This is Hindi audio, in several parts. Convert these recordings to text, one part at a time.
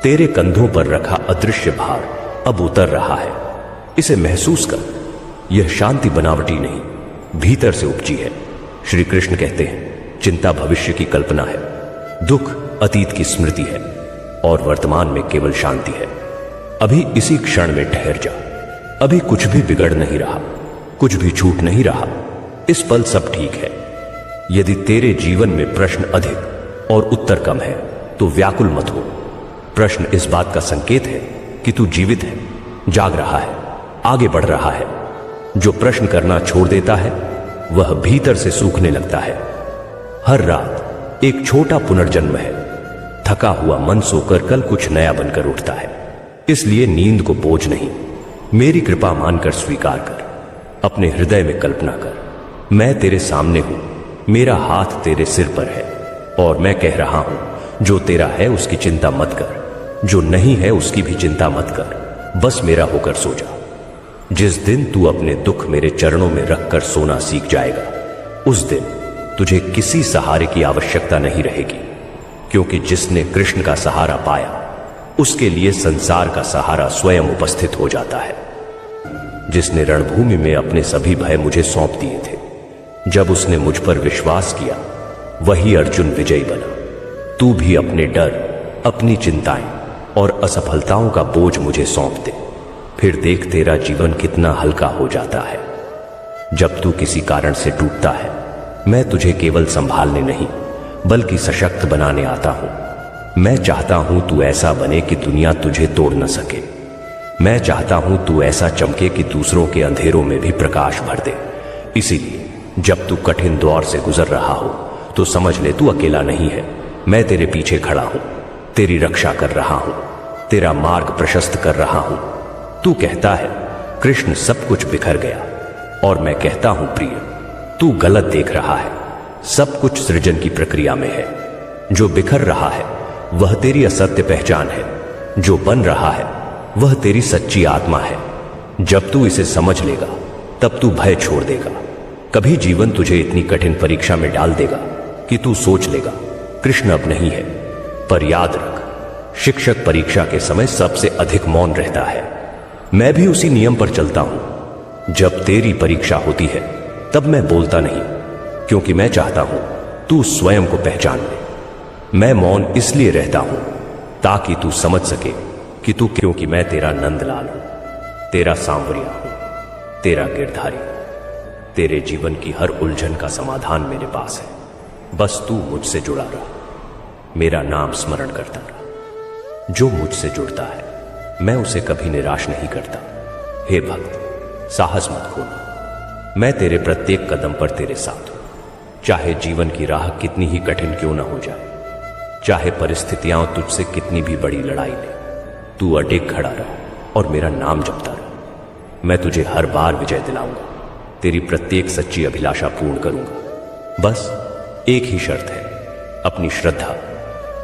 तेरे कंधों पर रखा अदृश्य भार अब उतर रहा है। इसे महसूस कर। यह शांति बनावटी नहीं, भीतर से उपजी है। श्री कृष्ण कहते हैं, चिंता भविष्य की कल्पना है, दुख अतीत की स्मृति है और वर्तमान में केवल शांति है। अभी इसी क्षण में ठहर जा। अभी कुछ भी बिगड़ नहीं रहा, कुछ भी छूट नहीं रहा। इस पल सब ठीक है। यदि तेरे जीवन में प्रश्न अधिक और उत्तर कम है तो व्याकुल मत हो। प्रश्न इस बात का संकेत है कि तू जीवित है, जाग रहा है, आगे बढ़ रहा है। जो प्रश्न करना छोड़ देता है वह भीतर से सूखने लगता है। हर रात एक छोटा पुनर्जन्म है। थका हुआ मन सोकर कल कुछ नया बनकर उठता है। इसलिए नींद को बोझ नहीं, मेरी कृपा मानकर स्वीकार कर। अपने हृदय में कल्पना कर, मैं तेरे सामने हूं, मेरा हाथ तेरे सिर पर है और मैं कह रहा हूं, जो तेरा है उसकी चिंता मत कर, जो नहीं है उसकी भी चिंता मत कर, बस मेरा होकर सो जा। जिस दिन तू अपने दुख मेरे चरणों में रखकर सोना सीख जाएगा, उस दिन तुझे किसी सहारे की आवश्यकता नहीं रहेगी, क्योंकि जिसने कृष्ण का सहारा पाया उसके लिए संसार का सहारा स्वयं उपस्थित हो जाता है। जिसने रणभूमि में अपने सभी भय मुझे सौंप दिए थे, जब उसने मुझ पर विश्वास किया, वही अर्जुन विजयी बना। तू भी अपने डर, अपनी चिंताएं और असफलताओं का बोझ मुझे सौंप दे, फिर देख तेरा जीवन कितना हल्का हो जाता है। जब तू किसी कारण से टूटता है, मैं तुझे केवल संभालने नहीं बल्कि सशक्त बनाने आता हूं। मैं चाहता हूं तू ऐसा बने कि दुनिया तुझे तोड़ न सके। मैं चाहता हूं तू ऐसा चमके कि दूसरों के अंधेरों में भी प्रकाश भर दे। इसीलिए जब तू कठिन दौर से गुजर रहा हो तो समझ ले तू अकेला नहीं है। मैं तेरे पीछे खड़ा हूं, तेरी रक्षा कर रहा हूं, तेरा मार्ग प्रशस्त कर रहा हूं। तू कहता है कृष्ण सब कुछ बिखर गया, और मैं कहता हूं प्रिय, तू गलत देख रहा है। सब कुछ सृजन की प्रक्रिया में है। जो बिखर रहा है वह तेरी असत्य पहचान है, जो बन रहा है वह तेरी सच्ची आत्मा है। जब तू इसे समझ लेगा तब तू भय छोड़ देगा। कभी जीवन तुझे इतनी कठिन परीक्षा में डाल देगा कि तू सोच लेगा कृष्ण अब नहीं है। पर याद रख, शिक्षक परीक्षा के समय सबसे अधिक मौन रहता है। मैं भी उसी नियम पर चलता हूं। जब तेरी परीक्षा होती है तब मैं बोलता नहीं, क्योंकि मैं चाहता हूं तू स्वयं को पहचान ले। मैं मौन इसलिए रहता हूं ताकि तू समझ सके कि तू, क्योंकि मैं तेरा नंदलाल हूं, तेरा सांवरिया हूं, तेरा गिरधारी। तेरे जीवन की हर उलझन का समाधान मेरे पास है। बस तू मुझसे जुड़ा रहा, मेरा नाम स्मरण करता रहा। जो मुझसे जुड़ता है मैं उसे कभी निराश नहीं करता। हे भक्त, साहस मत खोना। मैं तेरे प्रत्येक कदम पर तेरे साथ हूं। चाहे जीवन की राह कितनी ही कठिन क्यों ना हो जाए, चाहे परिस्थितियां तुझसे कितनी भी बड़ी लड़ाई ले, तू अटेक खड़ा रहा और मेरा नाम जपता रहा। मैं तुझे हर बार विजय दिलाऊंगा, तेरी प्रत्येक सच्ची अभिलाषा पूर्ण करूंगा। बस एक ही शर्त है, अपनी श्रद्धा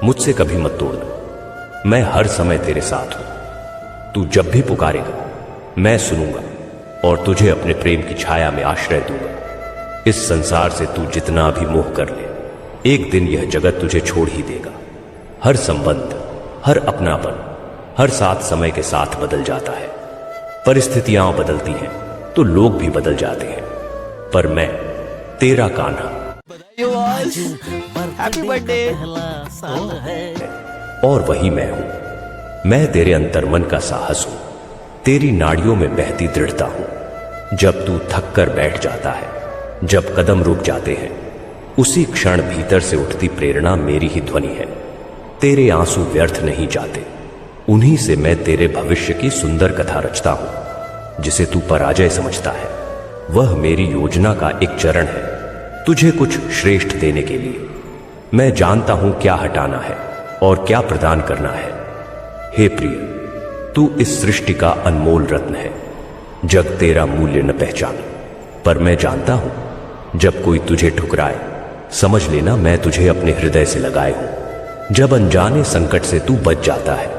मुझसे कभी मत तोड़ना। मैं हर समय तेरे साथ हूं। तू जब भी पुकारेगा मैं सुनूंगा और तुझे अपने प्रेम की छाया में आश्रय दूंगा। इस संसार से तू जितना भी मोह कर ले, एक दिन यह जगत तुझे छोड़ ही देगा। हर संबंध, हर अपनापन, हर साथ समय के साथ बदल जाता है। परिस्थितियां बदलती हैं तो लोग भी बदल जाते हैं, पर मैं तेरा कान्हा हैप्पी बर्थडे और वही मैं हूं। मैं तेरे अंतर्मन का साहस हूं, तेरी नाड़ियों में बहती दृढ़ता हूं। जब तू थक कर बैठ जाता है, जब कदम रुक जाते हैं, उसी क्षण भीतर से उठती प्रेरणा मेरी ही ध्वनि है। तेरे आंसू व्यर्थ नहीं जाते, उन्हीं से मैं तेरे भविष्य की सुंदर कथा रचता हूं। जिसे तू पराजय समझता है वह मेरी योजना का एक चरण है, तुझे कुछ श्रेष्ठ देने के लिए। मैं जानता हूं क्या हटाना है और क्या प्रदान करना है। हे प्रिय, तू इस सृष्टि का अनमोल रत्न है। जग तेरा मूल्य न पहचाने, पर मैं जानता हूं जब कोई तुझे ठुकराए, समझ लेना मैं तुझे अपने हृदय से लगाए हूं। जब अनजाने संकट से तू बच जाता है,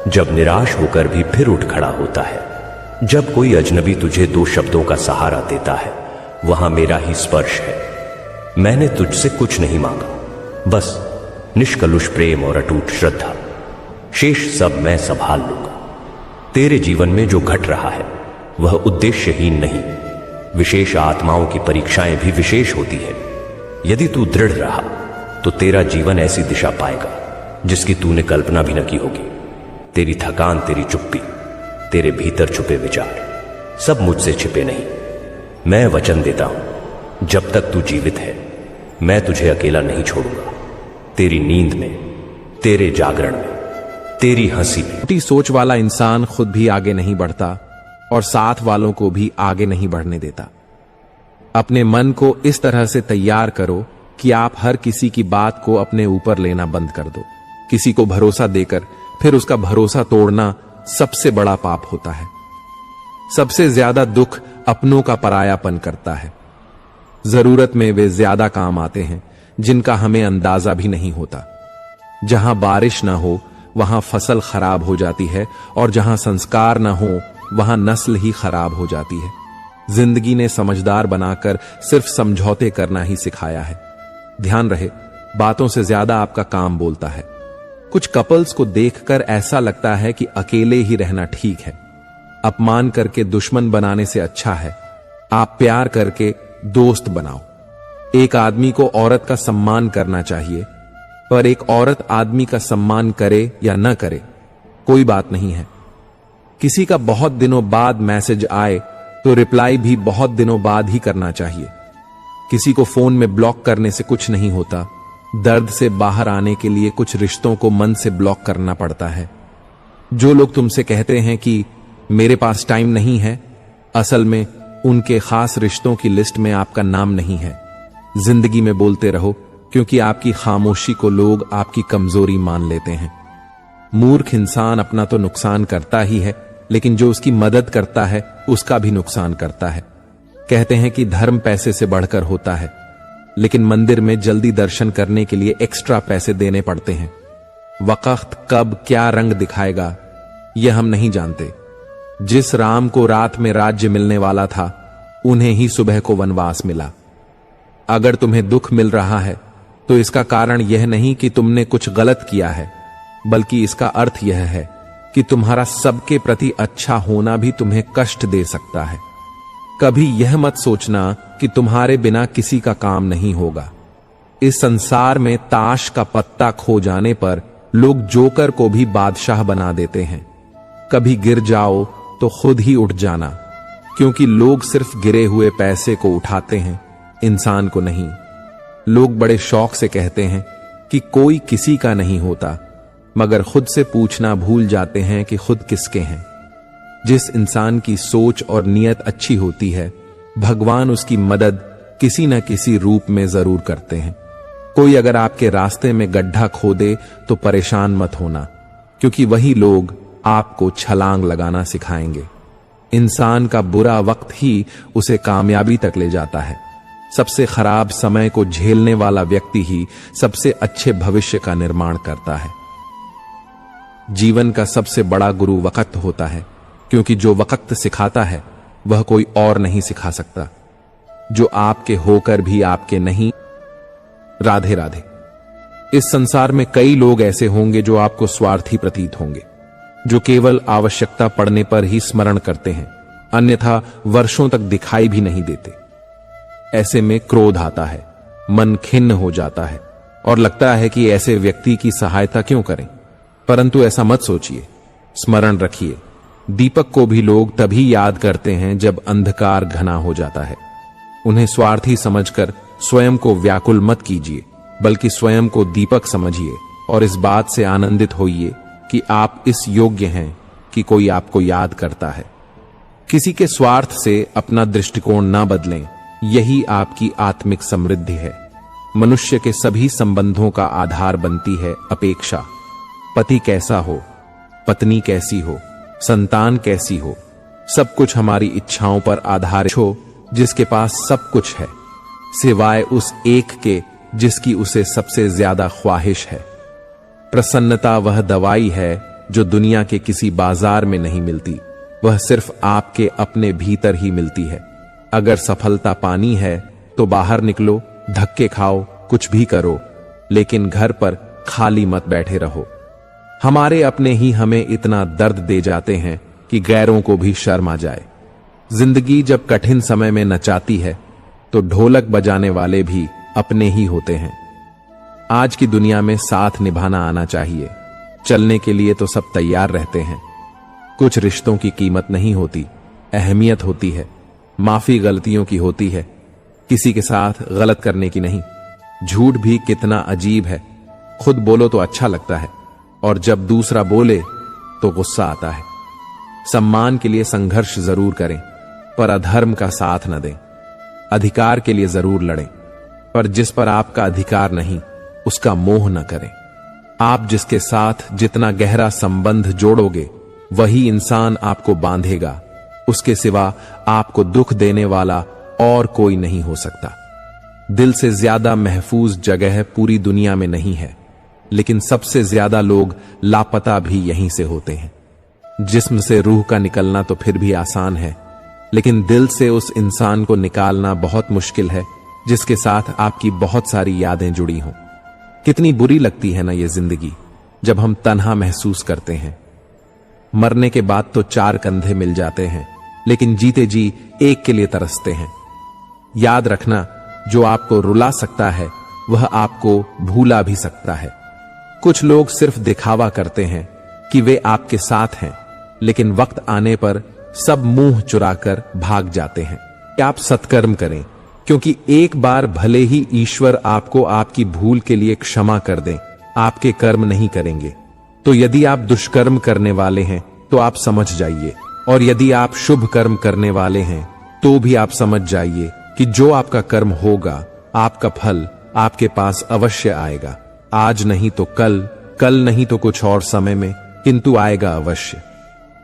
जब निराश होकर भी फिर उठ खड़ा होता है, जब कोई अजनबी तुझे दो शब्दों का सहारा देता है, वहां मेरा ही स्पर्श है। मैंने तुझसे कुछ नहीं मांगा, बस निष्कलुष प्रेम और अटूट श्रद्धा। शेष सब मैं संभाल लूंगा। तेरे जीवन में जो घट रहा है वह उद्देश्यहीन नहीं। विशेष आत्माओं की परीक्षाएं भी विशेष होती है। यदि तू दृढ़ रहा तो तेरा जीवन ऐसी दिशा पाएगा जिसकी तूने कल्पना भी न की होगी। तेरी थकान, तेरी चुप्पी, तेरे भीतर छुपे विचार सब मुझसे छिपे नहीं। मैं वचन देता हूं, जब तक तू जीवित है मैं तुझे अकेला नहीं छोड़ूंगा। तेरी नींद में, तेरे जागरण में, तेरी हंसी में। छोटी सोच वाला इंसान खुद भी आगे नहीं बढ़ता और साथ वालों को भी आगे नहीं बढ़ने देता। अपने मन को इस तरह से तैयार करो कि आप हर किसी की बात को अपने ऊपर लेना बंद कर दो। किसी को भरोसा देकर फिर उसका भरोसा तोड़ना सबसे बड़ा पाप होता है। सबसे ज्यादा दुख अपनों का परायापन करता है। जरूरत में वे ज्यादा काम आते हैं जिनका हमें अंदाजा भी नहीं होता। जहां बारिश ना हो वहां फसल खराब हो जाती है और जहां संस्कार ना हो वहां नस्ल ही खराब हो जाती है। जिंदगी ने समझदार बनाकर सिर्फ समझौते करना ही सिखाया है। ध्यान रहे, बातों से ज्यादा आपका काम बोलता है। कुछ कपल्स को देखकर ऐसा लगता है कि अकेले ही रहना ठीक है। अपमान करके दुश्मन बनाने से अच्छा है आप प्यार करके दोस्त बनाओ। एक आदमी को औरत का सम्मान करना चाहिए, पर एक औरत आदमी का सम्मान करे या न करे कोई बात नहीं है। किसी का बहुत दिनों बाद मैसेज आए तो रिप्लाई भी बहुत दिनों बाद ही करना चाहिए। किसी को फोन में ब्लॉक करने से कुछ नहीं होता। दर्द से बाहर आने के लिए कुछ रिश्तों को मन से ब्लॉक करना पड़ता है। जो लोग तुमसे कहते हैं कि मेरे पास टाइम नहीं है, असल में उनके खास रिश्तों की लिस्ट में आपका नाम नहीं है। जिंदगी में बोलते रहो, क्योंकि आपकी खामोशी को लोग आपकी कमजोरी मान लेते हैं। मूर्ख इंसान अपना तो नुकसान करता ही है, लेकिन जो उसकी मदद करता है उसका भी नुकसान करता है। कहते हैं कि धर्म पैसे से बढ़कर होता है, लेकिन मंदिर में जल्दी दर्शन करने के लिए एक्स्ट्रा पैसे देने पड़ते हैं। वक्त कब क्या रंग दिखाएगा यह हम नहीं जानते। जिस राम को रात में राज्य मिलने वाला था उन्हें ही सुबह को वनवास मिला। अगर तुम्हें दुख मिल रहा है तो इसका कारण यह नहीं कि तुमने कुछ गलत किया है, बल्कि इसका अर्थ यह है कि तुम्हारा सबके प्रति अच्छा होना भी तुम्हें कष्ट दे सकता है। कभी यह मत सोचना कि तुम्हारे बिना किसी का काम नहीं होगा। इस संसार में ताश का पत्ता खो जाने पर लोग जोकर को भी बादशाह बना देते हैं। कभी गिर जाओ तो खुद ही उठ जाना, क्योंकि लोग सिर्फ गिरे हुए पैसे को उठाते हैं, इंसान को नहीं। लोग बड़े शौक से कहते हैं कि कोई किसी का नहीं होता, मगर खुद से पूछना भूल जाते हैं कि खुद किसके हैं। जिस इंसान की सोच और नियत अच्छी होती है, भगवान उसकी मदद किसी न किसी रूप में जरूर करते हैं। कोई अगर आपके रास्ते में गड्ढा खोदे तो परेशान मत होना, क्योंकि वही लोग आपको छलांग लगाना सिखाएंगे। इंसान का बुरा वक्त ही उसे कामयाबी तक ले जाता है। सबसे खराब समय को झेलने वाला व्यक्ति ही सबसे अच्छे भविष्य का निर्माण करता है। जीवन का सबसे बड़ा गुरु वक्त होता है, क्योंकि जो वक्त सिखाता है वह कोई और नहीं सिखा सकता। जो आपके होकर भी आपके नहीं। राधे राधे। इस संसार में कई लोग ऐसे होंगे जो आपको स्वार्थी प्रतीत होंगे, जो केवल आवश्यकता पड़ने पर ही स्मरण करते हैं, अन्यथा वर्षों तक दिखाई भी नहीं देते। ऐसे में क्रोध आता है, मन खिन्न हो जाता है और लगता है कि ऐसे व्यक्ति की सहायता क्यों करें। परंतु ऐसा मत सोचिए। स्मरण रखिए, दीपक को भी लोग तभी याद करते हैं जब अंधकार घना हो जाता है। उन्हें स्वार्थी समझकर स्वयं को व्याकुल मत कीजिए, बल्कि स्वयं को दीपक समझिए और इस बात से आनंदित होइए कि आप इस योग्य हैं कि कोई आपको याद करता है। किसी के स्वार्थ से अपना दृष्टिकोण ना बदलें, यही आपकी आत्मिक समृद्धि है। मनुष्य के सभी संबंधों का आधार बनती है अपेक्षा। पति कैसा हो, पत्नी कैसी हो, संतान कैसी हो, सब कुछ हमारी इच्छाओं पर आधारित हो जिसके पास सब कुछ है, सिवाय उस एक के जिसकी उसे सबसे ज्यादा ख्वाहिश है। प्रसन्नता वह दवाई है जो दुनिया के किसी बाजार में नहीं मिलती, वह सिर्फ आपके अपने भीतर ही मिलती है। अगर सफलता पानी है तो बाहर निकलो, धक्के खाओ, कुछ भी करो, लेकिन घर पर खाली मत बैठे रहो। हमारे अपने ही हमें इतना दर्द दे जाते हैं कि गैरों को भी शर्म आ जाए। जिंदगी जब कठिन समय में नचाती है तो ढोलक बजाने वाले भी अपने ही होते हैं। आज की दुनिया में साथ निभाना आना चाहिए। चलने के लिए तो सब तैयार रहते हैं। कुछ रिश्तों की कीमत नहीं होती, अहमियत होती है। माफी गलतियों की होती है, किसी के साथ गलत करने की नहीं। झूठ भी कितना अजीब है, खुद बोलो तो अच्छा लगता है और जब दूसरा बोले तो गुस्सा आता है। सम्मान के लिए संघर्ष जरूर करें पर अधर्म का साथ न दें। अधिकार के लिए जरूर लड़ें पर जिस पर आपका अधिकार नहीं उसका मोह न करें। आप जिसके साथ जितना गहरा संबंध जोड़ोगे वही इंसान आपको बांधेगा। उसके सिवा आपको दुख देने वाला और कोई नहीं हो सकता। दिल से ज्यादा महफूज जगह पूरी दुनिया में नहीं है, लेकिन सबसे ज्यादा लोग लापता भी यहीं से होते हैं। जिस्म से रूह का निकलना तो फिर भी आसान है, लेकिन दिल से उस इंसान को निकालना बहुत मुश्किल है जिसके साथ आपकी बहुत सारी यादें जुड़ी हों। कितनी बुरी लगती है ना ये जिंदगी जब हम तन्हा महसूस करते हैं। मरने के बाद तो चार कंधे मिल जाते हैं, लेकिन जीते जी एक के लिए तरसते हैं। याद रखना, जो आपको रुला सकता है वह आपको भूला भी सकता है। कुछ लोग सिर्फ दिखावा करते हैं कि वे आपके साथ हैं, लेकिन वक्त आने पर सब मुंह चुराकर भाग जाते हैं। आप सत्कर्म करें, क्योंकि एक बार भले ही ईश्वर आपको आपकी भूल के लिए क्षमा कर दें, आपके कर्म नहीं करेंगे। तो यदि आप दुष्कर्म करने वाले हैं तो आप समझ जाइए, और यदि आप शुभ कर्म करने वाले हैं तो भी आप समझ जाइए कि जो आपका कर्म होगा, आपका फल आपके पास अवश्य आएगा। आज नहीं तो कल, कल नहीं तो कुछ और समय में, किंतु आएगा अवश्य।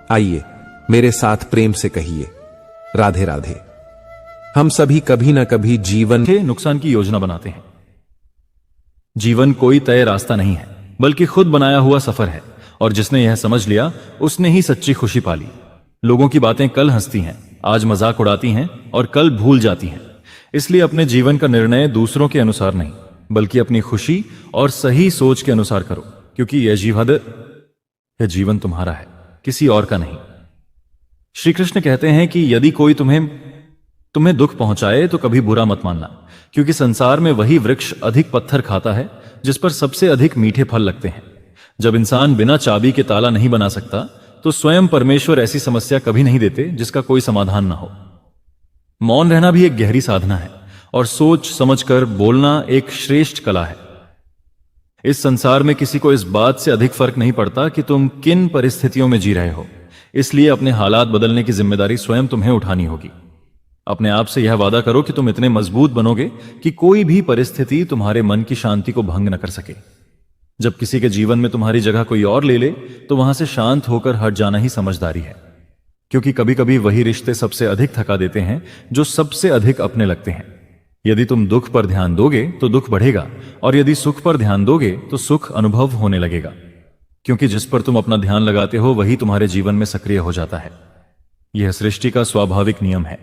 आइए मेरे साथ प्रेम से कहिए, राधे राधे। हम सभी कभी न कभी जीवन के नुकसान की योजना बनाते हैं। जीवन कोई तय रास्ता नहीं है, बल्कि खुद बनाया हुआ सफर है, और जिसने यह समझ लिया उसने ही सच्ची खुशी पाली। लोगों की बातें कल हंसती हैं, आज मजाक उड़ाती हैं और कल भूल जाती हैं। इसलिए अपने जीवन का निर्णय दूसरों के अनुसार नहीं, बल्कि अपनी खुशी और सही सोच के अनुसार करो, क्योंकि यह जीवन तुम्हारा है, किसी और का नहीं। श्री कृष्ण कहते हैं कि यदि कोई तुम्हें दुख पहुंचाए तो कभी बुरा मत मानना, क्योंकि संसार में वही वृक्ष अधिक पत्थर खाता है जिस पर सबसे अधिक मीठे फल लगते हैं। जब इंसान बिना चाबी के ताला नहीं बना सकता तो स्वयं परमेश्वर ऐसी समस्या कभी नहीं देते जिसका कोई समाधान ना हो। मौन रहना भी एक गहरी साधना है, और सोच समझकर बोलना एक श्रेष्ठ कला है। इस संसार में किसी को इस बात से अधिक फर्क नहीं पड़ता कि तुम किन परिस्थितियों में जी रहे हो, इसलिए अपने हालात बदलने की जिम्मेदारी स्वयं तुम्हें उठानी होगी। अपने आप से यह वादा करो कि तुम इतने मजबूत बनोगे कि कोई भी परिस्थिति तुम्हारे मन की शांति को भंग न कर सके। जब किसी के जीवन में तुम्हारी जगह कोई और ले ले तो वहां से शांत होकर हट जाना ही समझदारी है, क्योंकि कभी कभी वही रिश्ते सबसे अधिक थका देते हैं जो सबसे अधिक अपने लगते हैं। यदि तुम दुख पर ध्यान दोगे तो दुख बढ़ेगा, और यदि सुख पर ध्यान दोगे तो सुख अनुभव होने लगेगा, क्योंकि जिस पर तुम अपना ध्यान लगाते हो वही तुम्हारे जीवन में सक्रिय हो जाता है। यह सृष्टि का स्वाभाविक नियम है।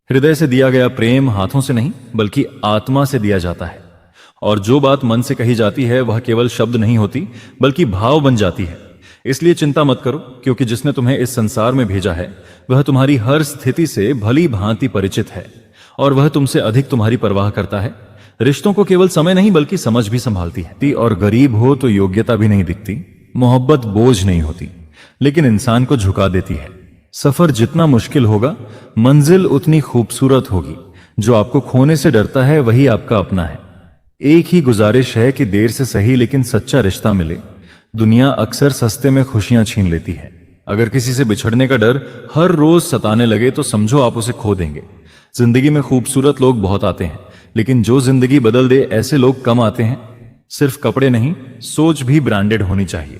हृदय से दिया गया प्रेम हाथों से नहीं बल्कि आत्मा से दिया जाता है, और जो बात मन से कही जाती है वह केवल शब्द नहीं होती बल्कि भाव बन जाती है। इसलिए चिंता मत करो, क्योंकि जिसने तुम्हें इस संसार में भेजा है वह तुम्हारी हर स्थिति से भली भांति परिचित है, और वह तुमसे अधिक तुम्हारी परवाह करता है। रिश्तों को केवल समय नहीं बल्कि समझ भी संभालती है। और गरीब हो तो योग्यता भी नहीं दिखती, मोहब्बत बोझ नहीं होती, लेकिन इंसान को झुका देती है। सफर जितना मुश्किल होगा, मंजिल उतनी खूबसूरत होगी। जो आपको खोने से डरता है वही आपका अपना है। एक ही गुजारिश है कि देर से सही लेकिन सच्चा रिश्ता मिले। दुनिया अक्सर सस्ते में खुशियां छीन लेती है। अगर किसी से बिछड़ने का डर हर रोज सताने लगे तो समझो आप उसे खो देंगे। जिंदगी में खूबसूरत लोग बहुत आते हैं, लेकिन जो जिंदगी बदल दे ऐसे लोग कम आते हैं। सिर्फ कपड़े नहीं, सोच भी ब्रांडेड होनी चाहिए।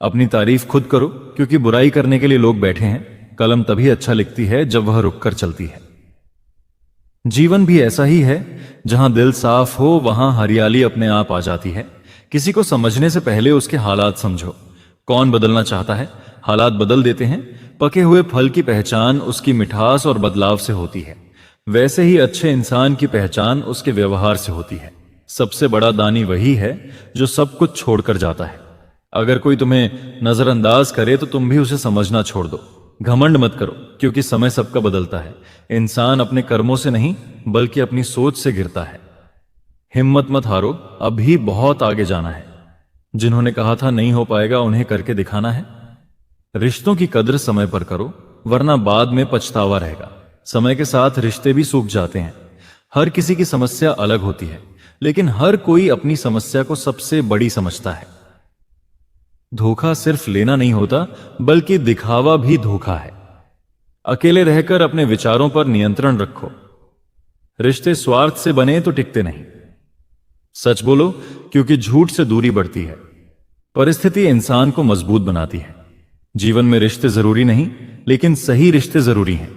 अपनी तारीफ खुद करो, क्योंकि बुराई करने के लिए लोग बैठे हैं। कलम तभी अच्छा लिखती है जब वह रुककर चलती है। जीवन भी ऐसा ही है, जहां दिल साफ हो वहां हरियाली अपने आप आ जाती है। किसी को समझने से पहले उसके हालात समझो। कौन बदलना चाहता है? हालात बदल देते हैं। पके हुए फल की पहचान उसकी मिठास और बदलाव से होती है। वैसे ही अच्छे इंसान की पहचान उसके व्यवहार से होती है। सबसे बड़ा दानी वही है जो सब कुछ छोड़कर जाता है। अगर कोई तुम्हें नजरअंदाज करे तो तुम भी उसे समझना छोड़ दो। घमंड मत करो, क्योंकि समय सबका बदलता है। इंसान अपने कर्मों से नहीं बल्कि अपनी सोच से गिरता है। हिम्मत मत हारो, अभी बहुत आगे जाना है। जिन्होंने कहा था नहीं हो पाएगा, उन्हें करके दिखाना है। रिश्तों की कद्र समय पर करो, वरना बाद में पछतावा रहेगा। समय के साथ रिश्ते भी सूख जाते हैं। हर किसी की समस्या अलग होती है, लेकिन हर कोई अपनी समस्या को सबसे बड़ी समझता है। धोखा सिर्फ लेना नहीं होता, बल्कि दिखावा भी धोखा है। अकेले रहकर अपने विचारों पर नियंत्रण रखो। रिश्ते स्वार्थ से बने तो टिकते नहीं। सच बोलो, क्योंकि झूठ से दूरी बढ़ती है। परिस्थिति इंसान को मजबूत बनाती है। जीवन में रिश्ते जरूरी नहीं, लेकिन सही रिश्ते जरूरी हैं।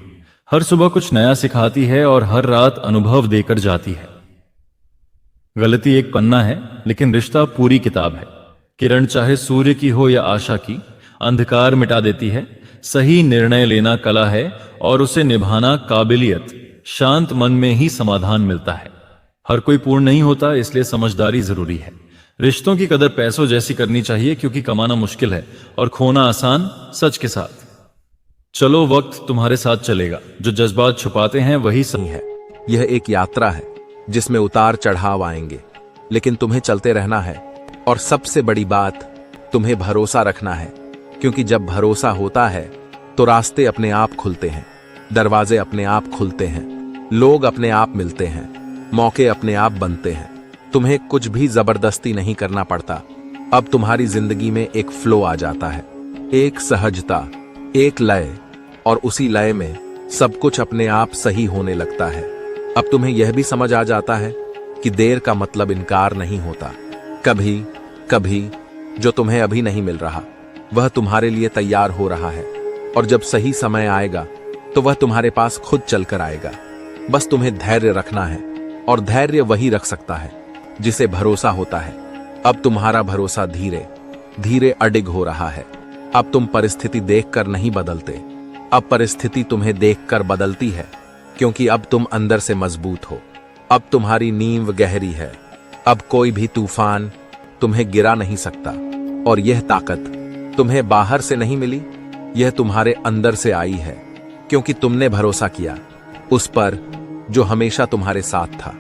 हर सुबह कुछ नया सिखाती है और हर रात अनुभव देकर जाती है। गलती एक पन्ना है, लेकिन रिश्ता पूरी किताब है। किरण चाहे सूर्य की हो या आशा की, अंधकार मिटा देती है। सही निर्णय लेना कला है और उसे निभाना काबिलियत। शांत मन में ही समाधान मिलता है। हर कोई पूर्ण नहीं होता, इसलिए समझदारी जरूरी है। रिश्तों की कदर पैसों जैसी करनी चाहिए, क्योंकि कमाना मुश्किल है और खोना आसान, सच के साथ। चलो, वक्त तुम्हारे साथ चलेगा। जो जज्बात छुपाते हैं वही सही है। यह एक यात्रा है जिसमें उतार चढ़ाव आएंगे, लेकिन तुम्हें चलते रहना है। और सबसे बड़ी बात, तुम्हें भरोसा रखना है, क्योंकि जब भरोसा होता है तो रास्ते अपने आप खुलते हैं, दरवाजे अपने आप खुलते हैं, लोग अपने आप मिलते हैं, मौके अपने आप बनते हैं। तुम्हें कुछ भी जबरदस्ती नहीं करना पड़ता। अब तुम्हारी जिंदगी में एक फ्लो आ जाता है, एक सहजता, एक लय, और उसी लय में सब कुछ अपने आप सही होने लगता है। अब तुम्हें यह भी समझ आ जाता है कि देर का मतलब इनकार नहीं होता। कभी कभी जो तुम्हें अभी नहीं मिल रहा, वह तुम्हारे लिए तैयार हो रहा है, और जब सही समय आएगा तो वह तुम्हारे पास खुद चलकर आएगा। बस तुम्हें धैर्य रखना है, और धैर्य वही रख सकता है जिसे भरोसा होता है। अब तुम्हारा भरोसा धीरे धीरे अडिग हो रहा है। अब तुम परिस्थिति देखकर नहीं बदलते, अब परिस्थिति तुम्हें देखकर बदलती है, क्योंकि अब तुम अंदर से मजबूत हो। अब तुम्हारी नींव गहरी है। अब कोई भी तूफान तुम्हें गिरा नहीं सकता, और यह ताकत तुम्हें बाहर से नहीं मिली, यह तुम्हारे अंदर से आई है, क्योंकि तुमने भरोसा किया उस पर जो हमेशा तुम्हारे साथ था,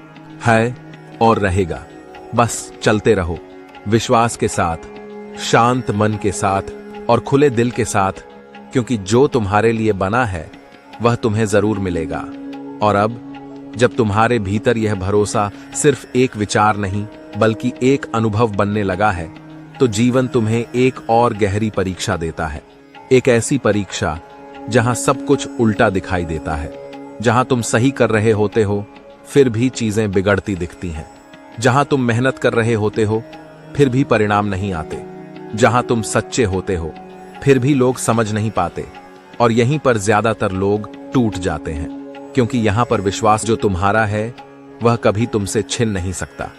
है और रहेगा। बस चलते रहो, विश्वास के साथ, शांत मन के साथ और खुले दिल के साथ, क्योंकि जो तुम्हारे लिए बना है वह तुम्हें जरूर मिलेगा। और अब जब तुम्हारे भीतर यह भरोसा सिर्फ एक विचार नहीं बल्कि एक अनुभव बनने लगा है, तो जीवन तुम्हें एक और गहरी परीक्षा देता है। एक ऐसी परीक्षा जहां सब कुछ उल्टा दिखाई देता है, जहां तुम सही कर रहे होते हो फिर भी चीजें बिगड़ती दिखती हैं, जहां तुम मेहनत कर रहे होते हो फिर भी परिणाम नहीं आते, जहां तुम सच्चे होते हो फिर भी लोग समझ नहीं पाते, और यहीं पर ज्यादातर लोग टूट जाते हैं, क्योंकि यहां पर विश्वास जो तुम्हारा है वह कभी तुमसे छिन नहीं सकता।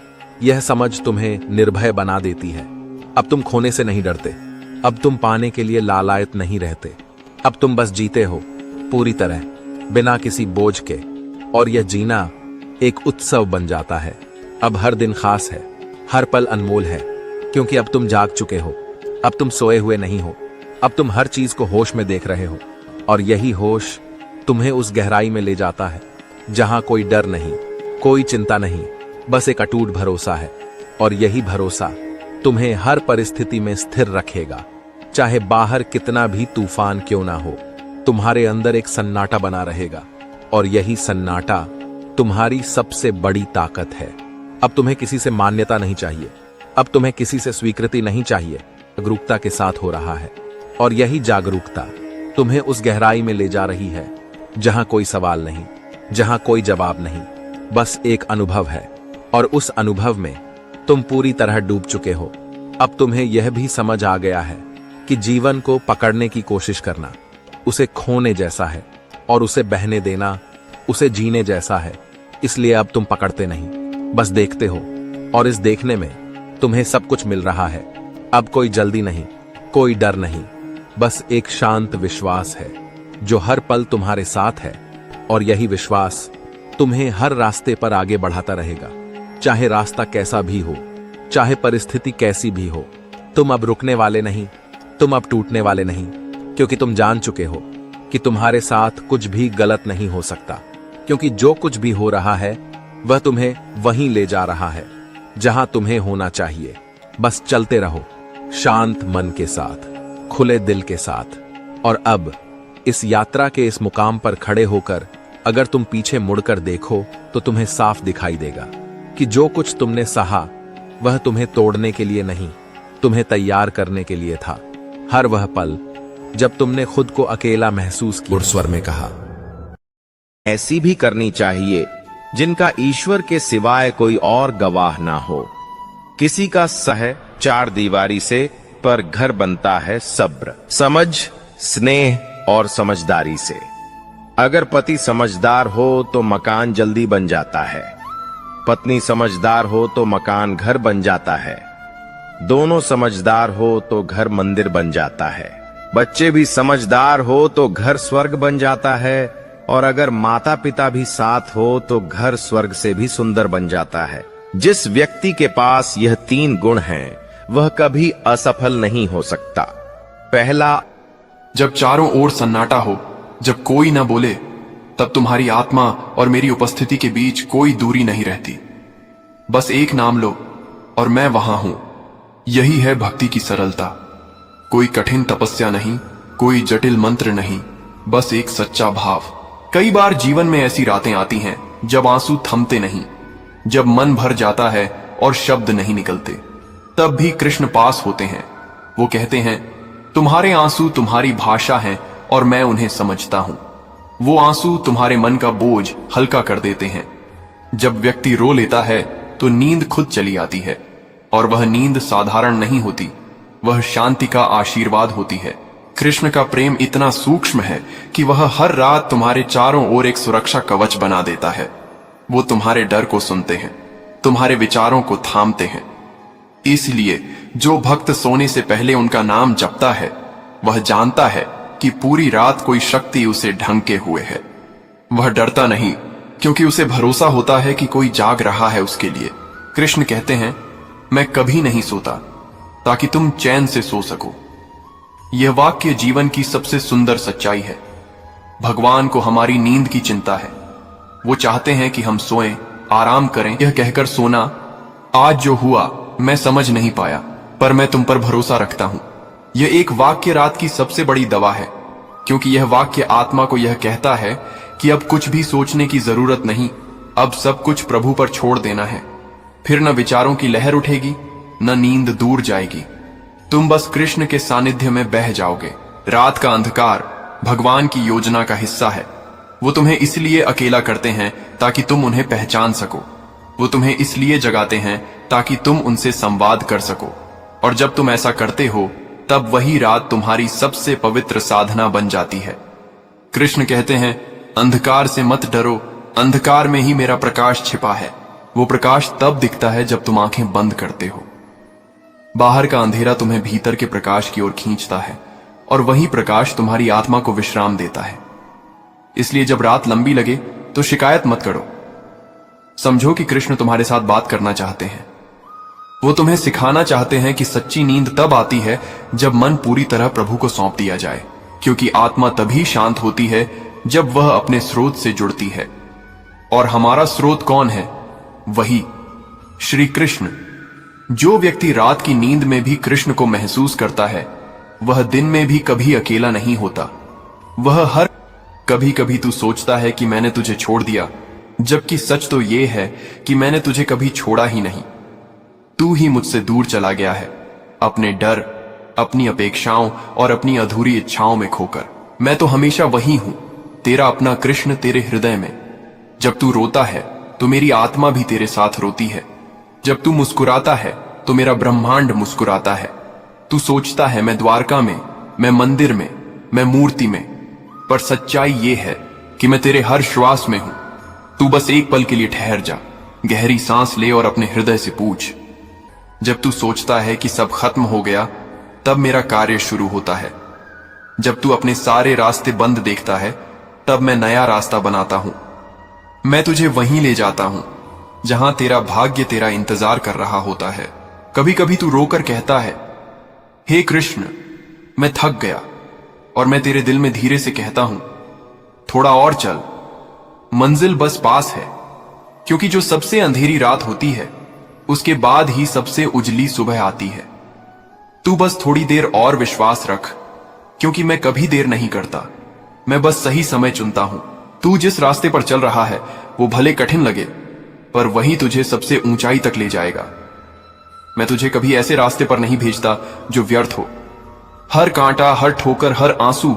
यह समझ तुम्हें निर्भय बना देती है। अब तुम खोने से नहीं डरते, अब तुम पाने के लिए लालायत नहीं रहते, अब तुम बस जीते हो पूरी तरह, बिना किसी बोझ के, और यह जीना एक उत्सव बन जाता है। अब हर दिन खास है, हर पल अनमोल है, क्योंकि अब तुम जाग चुके हो, अब तुम सोए हुए नहीं हो, अब तुम हर चीज को होश में देख रहे हो, और यही होश तुम्हें उस गहराई में ले जाता है जहां कोई डर नहीं, कोई चिंता नहीं, बस एक अटूट भरोसा है। और यही भरोसा तुम्हें हर परिस्थिति में स्थिर रखेगा, चाहे बाहर कितना भी तूफान क्यों ना हो, तुम्हारे अंदर एक सन्नाटा बना रहेगा, और यही सन्नाटा तुम्हारी सबसे बड़ी ताकत है। अब तुम्हें किसी से मान्यता नहीं चाहिए, अब तुम्हें किसी से स्वीकृति नहीं चाहिए, जागरूकता के साथ हो रहा है, और यही जागरूकता तुम्हें उस गहराई में ले जा रही है जहां कोई सवाल नहीं, जहां कोई जवाब नहीं, बस एक अनुभव है, और उस अनुभव में तुम पूरी तरह डूब चुके हो। अब तुम्हें यह भी समझ आ गया है कि जीवन को पकड़ने की कोशिश करना उसे खोने जैसा है, और उसे बहने देना उसे जीने जैसा है। इसलिए अब तुम पकड़ते नहीं, बस देखते हो, और इस देखने में तुम्हें सब कुछ मिल रहा है। अब कोई जल्दी नहीं, कोई डर नहीं, बस एक शांत विश्वास है जो हर पल तुम्हारे साथ है, और यही विश्वास तुम्हें हर रास्ते पर आगे बढ़ाता रहेगा, चाहे रास्ता कैसा भी हो, चाहे परिस्थिति कैसी भी हो। तुम अब रुकने वाले नहीं, तुम अब टूटने वाले नहीं, क्योंकि तुम जान चुके हो कि तुम्हारे साथ कुछ भी गलत नहीं हो सकता, क्योंकि जो कुछ भी हो रहा है वह तुम्हें वहीं ले जा रहा है जहां तुम्हें होना चाहिए। बस चलते रहो, शांत मन के साथ, खुले दिल के साथ। और अब इस यात्रा के इस मुकाम पर खड़े होकर अगर तुम पीछे मुड़कर देखो तो तुम्हें साफ दिखाई देगा कि जो कुछ तुमने सहा वह तुम्हें तोड़ने के लिए नहीं, तुम्हें तैयार करने के लिए था। हर वह पल जब तुमने खुद को अकेला महसूस किया। स्वर में कहा, ऐसी भी करनी चाहिए जिनका ईश्वर के सिवाय कोई और गवाह ना हो। किसी का सह चार दीवारी से, पर घर बनता है सब्र, समझ, स्नेह और समझदारी से। अगर पति समझदार हो तो मकान जल्दी बन जाता है, पत्नी समझदार हो तो मकान घर बन जाता है, दोनों समझदार हो तो घर मंदिर बन जाता है, बच्चे भी समझदार हो तो घर स्वर्ग बन जाता है, और अगर माता पिता भी साथ हो तो घर स्वर्ग से भी सुंदर बन जाता है। जिस व्यक्ति के पास यह तीन गुण हैं, वह कभी असफल नहीं हो सकता। पहला, जब चारों ओर सन्नाटा हो, जब कोई ना बोले, तब तुम्हारी आत्मा और मेरी उपस्थिति के बीच कोई दूरी नहीं रहती। बस एक नाम लो और मैं वहां हूं। यही है भक्ति की सरलता। कोई कठिन तपस्या नहीं, कोई जटिल मंत्र नहीं, बस एक सच्चा भाव। कई बार जीवन में ऐसी रातें आती हैं जब आंसू थमते नहीं, जब मन भर जाता है और शब्द नहीं निकलते। तब भी कृष्ण पास होते हैं। वो कहते हैं, तुम्हारे आंसू तुम्हारी भाषा हैं और मैं उन्हें समझता हूं। वो आंसू तुम्हारे मन का बोझ हल्का कर देते हैं। जब व्यक्ति रो लेता है तो नींद खुद चली आती है, और वह नींद साधारण नहीं होती, वह शांति का आशीर्वाद होती है। कृष्ण का प्रेम इतना सूक्ष्म है कि वह हर रात तुम्हारे चारों ओर एक सुरक्षा कवच बना देता है। वो तुम्हारे डर को सुनते हैं, तुम्हारे विचारों को थामते हैं। इसलिए जो भक्त सोने से पहले उनका नाम जपता है, वह जानता है कि पूरी रात कोई शक्ति उसे ढंके हुए है। वह डरता नहीं, क्योंकि उसे भरोसा होता है कि कोई जाग रहा है उसके लिए। कृष्ण कहते हैं, मैं कभी नहीं सोता ताकि तुम चैन से सो सको। यह वाक्य जीवन की सबसे सुंदर सच्चाई है। भगवान को हमारी नींद की चिंता है। वो चाहते हैं कि हम सोएं, आराम करें। यह कहकर सोना, आज जो हुआ मैं समझ नहीं पाया, पर मैं तुम पर भरोसा रखता हूं। यह एक वाक्य रात की सबसे बड़ी दवा है, क्योंकि यह वाक्य आत्मा को यह कहता है कि अब कुछ भी सोचने की जरूरत नहीं, अब सब कुछ प्रभु पर छोड़ देना है। फिर न विचारों की लहर उठेगी, न नींद दूर जाएगी। तुम बस कृष्ण के सानिध्य में बह जाओगे। रात का अंधकार भगवान की योजना का हिस्सा है। वो तुम्हें इसलिए अकेला करते हैं ताकि तुम उन्हें पहचान सको। वो तुम्हें इसलिए जगाते हैं ताकि तुम उनसे संवाद कर सको। और जब तुम ऐसा करते हो, तब वही रात तुम्हारी सबसे पवित्र साधना बन जाती है। कृष्ण कहते हैं, अंधकार से मत डरो, अंधकार में ही मेरा प्रकाश छिपा है। वो प्रकाश तब दिखता है जब तुम आंखें बंद करते हो। बाहर का अंधेरा तुम्हें भीतर के प्रकाश की ओर खींचता है, और वही प्रकाश तुम्हारी आत्मा को विश्राम देता है। इसलिए जब रात लंबी लगे तो शिकायत मत करो। समझो कि कृष्ण तुम्हारे साथ बात करना चाहते हैं। वो तुम्हें सिखाना चाहते हैं कि सच्ची नींद तब आती है जब मन पूरी तरह प्रभु को सौंप दिया जाए, क्योंकि आत्मा तभी शांत होती है जब वह अपने स्रोत से जुड़ती है। और हमारा स्रोत कौन है? वही श्री कृष्ण। जो व्यक्ति रात की नींद में भी कृष्ण को महसूस करता है, वह दिन में भी कभी अकेला नहीं होता। वह हर कभी कभी तू सोचता है कि मैंने तुझे छोड़ दिया, जबकि सच तो यह है कि मैंने तुझे कभी छोड़ा ही नहीं। तू ही मुझसे दूर चला गया है, अपने डर, अपनी अपेक्षाओं और अपनी अधूरी इच्छाओं में खोकर। मैं तो हमेशा वही हूं, तेरा अपना कृष्ण तेरे हृदय में। जब तू रोता है तो मेरी आत्मा भी तेरे साथ रोती है। जब तू मुस्कुराता है तो मेरा ब्रह्मांड मुस्कुराता है। तू सोचता है मैं द्वारका में, मैं मंदिर में, मैं मूर्ति में, पर सच्चाई ये है कि मैं तेरे हर श्वास में हूं। तू बस एक पल के लिए ठहर जा, गहरी सांस ले और अपने हृदय से पूछ। जब तू सोचता है कि सब खत्म हो गया, तब मेरा कार्य शुरू होता है। जब तू अपने सारे रास्ते बंद देखता है, तब मैं नया रास्ता बनाता हूं। मैं तुझे वहीं ले जाता हूं जहां तेरा भाग्य तेरा इंतजार कर रहा होता है। कभी कभी तू रोकर कहता है, हे कृष्ण, मैं थक गया और मैं तेरे दिल में धीरे से कहता हूं, थोड़ा और चल, मंजिल बस पास है। क्योंकि जो सबसे अंधेरी रात होती है उसके बाद ही सबसे उजली सुबह आती है। तू बस थोड़ी देर और विश्वास रख, क्योंकि मैं कभी देर नहीं करता, मैं बस सही समय चुनता हूं। तू जिस रास्ते पर चल रहा है वो भले कठिन लगे, पर वही तुझे सबसे ऊंचाई तक ले जाएगा। मैं तुझे कभी ऐसे रास्ते पर नहीं भेजता जो व्यर्थ हो। हर कांटा, हर ठोकर, हर आंसू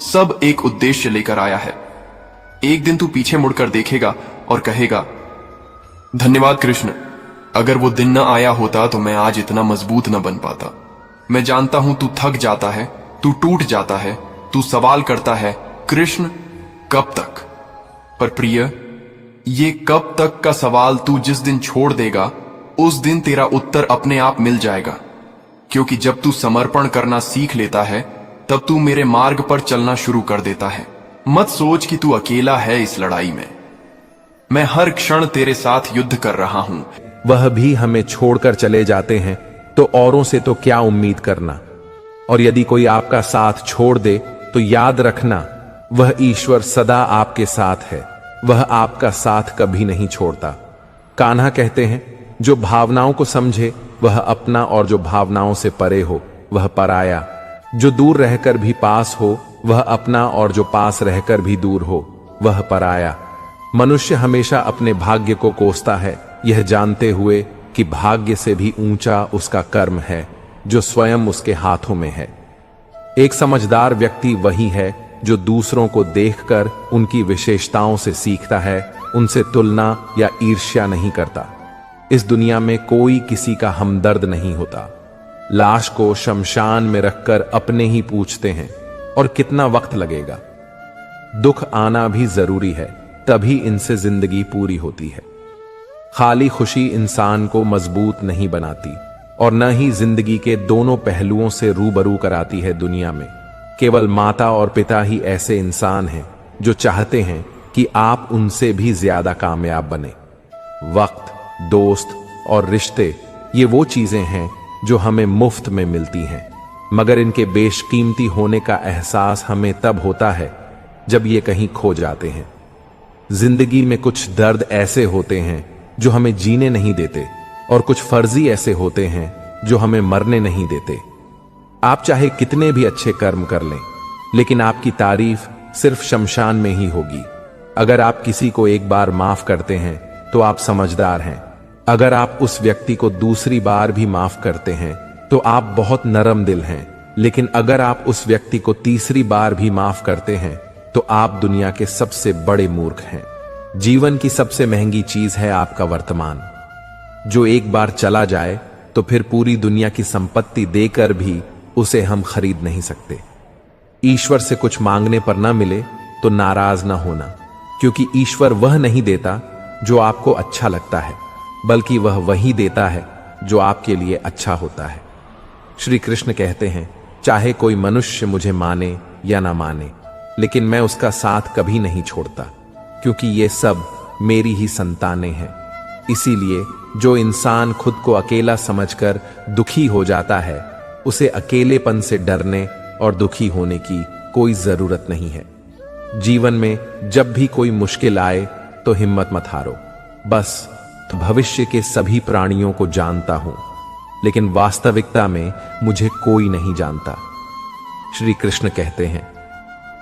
सब एक उद्देश्य लेकर आया है। एक दिन तू पीछे मुड़कर देखेगा और कहेगा, धन्यवाद कृष्ण, अगर वो दिन न आया होता तो मैं आज इतना मजबूत न बन पाता। मैं जानता हूं तू थक जाता है, तू टूट जाता है, तू सवाल करता है, कृष्ण कब तक? पर प्रिय, ये कब तक का सवाल तू जिस दिन छोड़ देगा उस दिन तेरा उत्तर अपने आप मिल जाएगा। क्योंकि जब तू समर्पण करना सीख लेता है तब तू मेरे मार्ग पर चलना शुरू कर देता है। मत सोच कि तू अकेला है इस लड़ाई में। मैं हर क्षण तेरे साथ युद्ध कर रहा हूं। वह भी हमें छोड़कर चले जाते हैं तो औरों से तो क्या उम्मीद करना। और यदि कोई आपका साथ छोड़ दे तो याद रखना, वह ईश्वर सदा आपके साथ है, वह आपका साथ कभी नहीं छोड़ता। कान्हा कहते हैं, जो भावनाओं को समझे वह अपना, और जो भावनाओं से परे हो वह पराया। जो दूर रहकर भी पास हो वह अपना, और जो पास रहकर भी दूर हो वह पराया। मनुष्य हमेशा अपने भाग्य को कोसता है, यह जानते हुए कि भाग्य से भी ऊंचा उसका कर्म है जो स्वयं उसके हाथों में है। एक समझदार व्यक्ति वही है जो दूसरों को देखकर उनकी विशेषताओं से सीखता है, उनसे तुलना या ईर्ष्या नहीं करता। इस दुनिया में कोई किसी का हमदर्द नहीं होता। लाश को शमशान में रखकर अपने ही पूछते हैं, और कितना वक्त लगेगा। दुख आना भी जरूरी है, तभी इनसे जिंदगी पूरी होती है। खाली खुशी इंसान को मजबूत नहीं बनाती, और न ही जिंदगी के दोनों पहलुओं से रूबरू कराती है। दुनिया में केवल माता और पिता ही ऐसे इंसान हैं जो चाहते हैं कि आप उनसे भी ज्यादा कामयाब बने। वक्त, दोस्त और रिश्ते, ये वो चीजें हैं जो हमें मुफ्त में मिलती हैं, मगर इनके बेशकीमती होने का एहसास हमें तब होता है जब ये कहीं खो जाते हैं। जिंदगी में कुछ दर्द ऐसे होते हैं जो हमें जीने नहीं देते, और कुछ फर्जी ऐसे होते हैं जो हमें मरने नहीं देते। आप चाहे कितने भी अच्छे कर्म कर लें, लेकिन आपकी तारीफ सिर्फ शमशान में ही होगी। अगर आप किसी को एक बार माफ करते हैं तो आप समझदार हैं। अगर आप उस व्यक्ति को दूसरी बार भी माफ करते हैं तो आप बहुत नरम दिल हैं। लेकिन अगर आप उस व्यक्ति को तीसरी बार भी माफ करते हैं तो आप दुनिया के सबसे बड़े मूर्ख हैं। जीवन की सबसे महंगी चीज है आपका वर्तमान, जो एक बार चला जाए तो फिर पूरी दुनिया की संपत्ति देकर भी उसे हम खरीद नहीं सकते। ईश्वर से कुछ मांगने पर ना मिले तो नाराज ना होना, क्योंकि ईश्वर वह नहीं देता जो आपको अच्छा लगता है, बल्कि वह वही देता है जो आपके लिए अच्छा होता है। श्री कृष्ण कहते हैं, चाहे कोई मनुष्य मुझे माने या ना माने, लेकिन मैं उसका साथ कभी नहीं छोड़ता, क्योंकि ये सब मेरी ही संतानें हैं। इसीलिए जो इंसान खुद को अकेला समझकर दुखी हो जाता है, उसे अकेलेपन से डरने और दुखी होने की कोई जरूरत नहीं है। जीवन में जब भी कोई मुश्किल आए तो हिम्मत मत हारो। बस भविष्य के सभी प्राणियों को जानता हूं, लेकिन वास्तविकता में मुझे कोई नहीं जानता। श्री कृष्ण कहते हैं,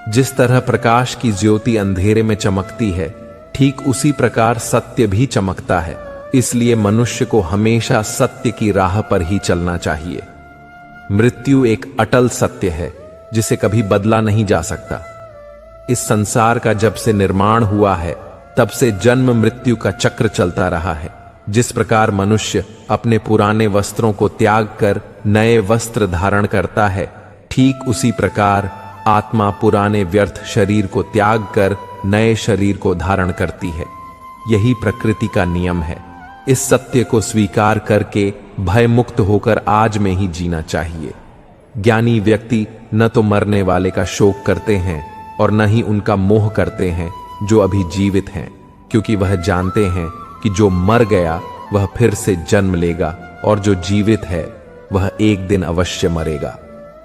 जिस तरह प्रकाश की ज्योति अंधेरे में चमकती है, ठीक उसी प्रकार सत्य भी चमकता है। इसलिए मनुष्य को हमेशा सत्य की राह पर ही चलना चाहिए। मृत्यु एक अटल सत्य है जिसे कभी बदला नहीं जा सकता। इस संसार का जब से निर्माण हुआ है तब से जन्म मृत्यु का चक्र चलता रहा है। जिस प्रकार मनुष्य अपने पुराने वस्त्रों को त्याग कर नए वस्त्र धारण करता है, ठीक उसी प्रकार आत्मा पुराने व्यर्थ शरीर को त्याग कर नए शरीर को धारण करती है। यही प्रकृति का नियम है। इस सत्य को स्वीकार करके भय मुक्त होकर आज में ही जीना चाहिए। ज्ञानी व्यक्ति न तो मरने वाले का शोक करते हैं और न ही उनका मोह करते हैं जो अभी जीवित हैं, क्योंकि वह जानते हैं कि जो मर गया वह फिर से जन्म लेगा और जो जीवित है वह एक दिन अवश्य मरेगा।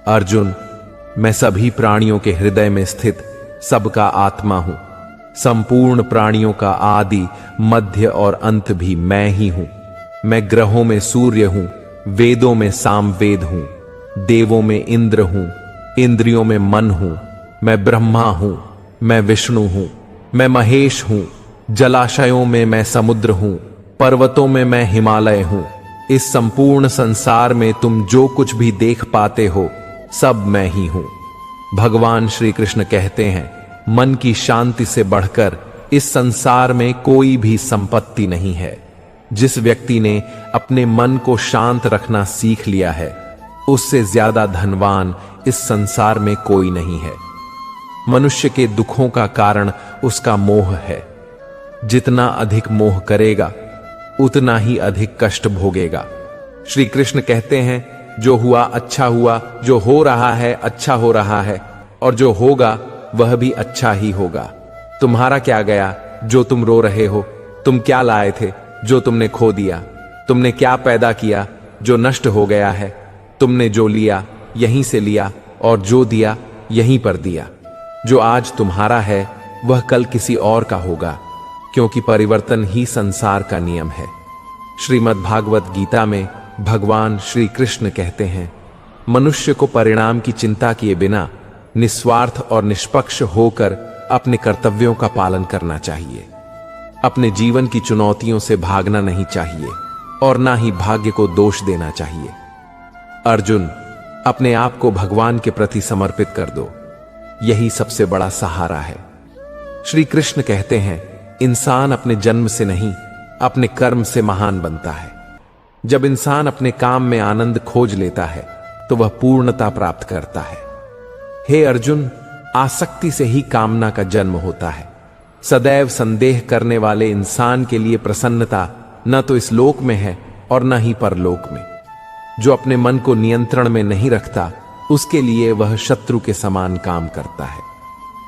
अर्जुन, मैं सभी प्राणियों के हृदय में स्थित सबका आत्मा हूं। संपूर्ण प्राणियों का आदि, मध्य और अंत भी मैं ही हूं। मैं ग्रहों में सूर्य हूं, वेदों में सामवेद हूं, देवों में इंद्र हूं, इंद्रियों में मन हूं। मैं ब्रह्मा हूं, मैं विष्णु हूं, मैं महेश हूं। जलाशयों में मैं समुद्र हूं, पर्वतों में मैं हिमालय हूं। इस संपूर्ण संसार में तुम जो कुछ भी देख पाते हो सब मैं ही हूं। भगवान श्री कृष्ण कहते हैं, मन की शांति से बढ़कर इस संसार में कोई भी संपत्ति नहीं है। जिस व्यक्ति ने अपने मन को शांत रखना सीख लिया है, उससे ज्यादा धनवान इस संसार में कोई नहीं है। मनुष्य के दुखों का कारण उसका मोह है। जितना अधिक मोह करेगा उतना ही अधिक कष्ट भोगेगा। श्री कृष्ण कहते हैं, जो हुआ अच्छा हुआ, जो हो रहा है अच्छा हो रहा है, और जो होगा वह भी अच्छा ही होगा। तुम्हारा क्या गया जो तुम रो रहे हो? तुम क्या लाए थे जो तुमने खो दिया? तुमने क्या पैदा किया जो नष्ट हो गया है? तुमने जो लिया यहीं से लिया, और जो दिया यहीं पर दिया। जो आज तुम्हारा है वह कल किसी और का होगा, क्योंकि परिवर्तन ही संसार का नियम है। श्रीमद् भागवत गीता में भगवान श्री कृष्ण कहते हैं, मनुष्य को परिणाम की चिंता किए बिना निस्वार्थ और निष्पक्ष होकर अपने कर्तव्यों का पालन करना चाहिए। अपने जीवन की चुनौतियों से भागना नहीं चाहिए और ना ही भाग्य को दोष देना चाहिए। अर्जुन, अपने आप को भगवान के प्रति समर्पित कर दो, यही सबसे बड़ा सहारा है। श्री कृष्ण कहते हैं, इंसान अपने जन्म से नहीं अपने कर्म से महान बनता है। जब इंसान अपने काम में आनंद खोज लेता है तो वह पूर्णता प्राप्त करता है। हे अर्जुन, आसक्ति से ही कामना का जन्म होता है। सदैव संदेह करने वाले इंसान के लिए प्रसन्नता न तो इस लोक में है और न ही परलोक में। जो अपने मन को नियंत्रण में नहीं रखता, उसके लिए वह शत्रु के समान काम करता है,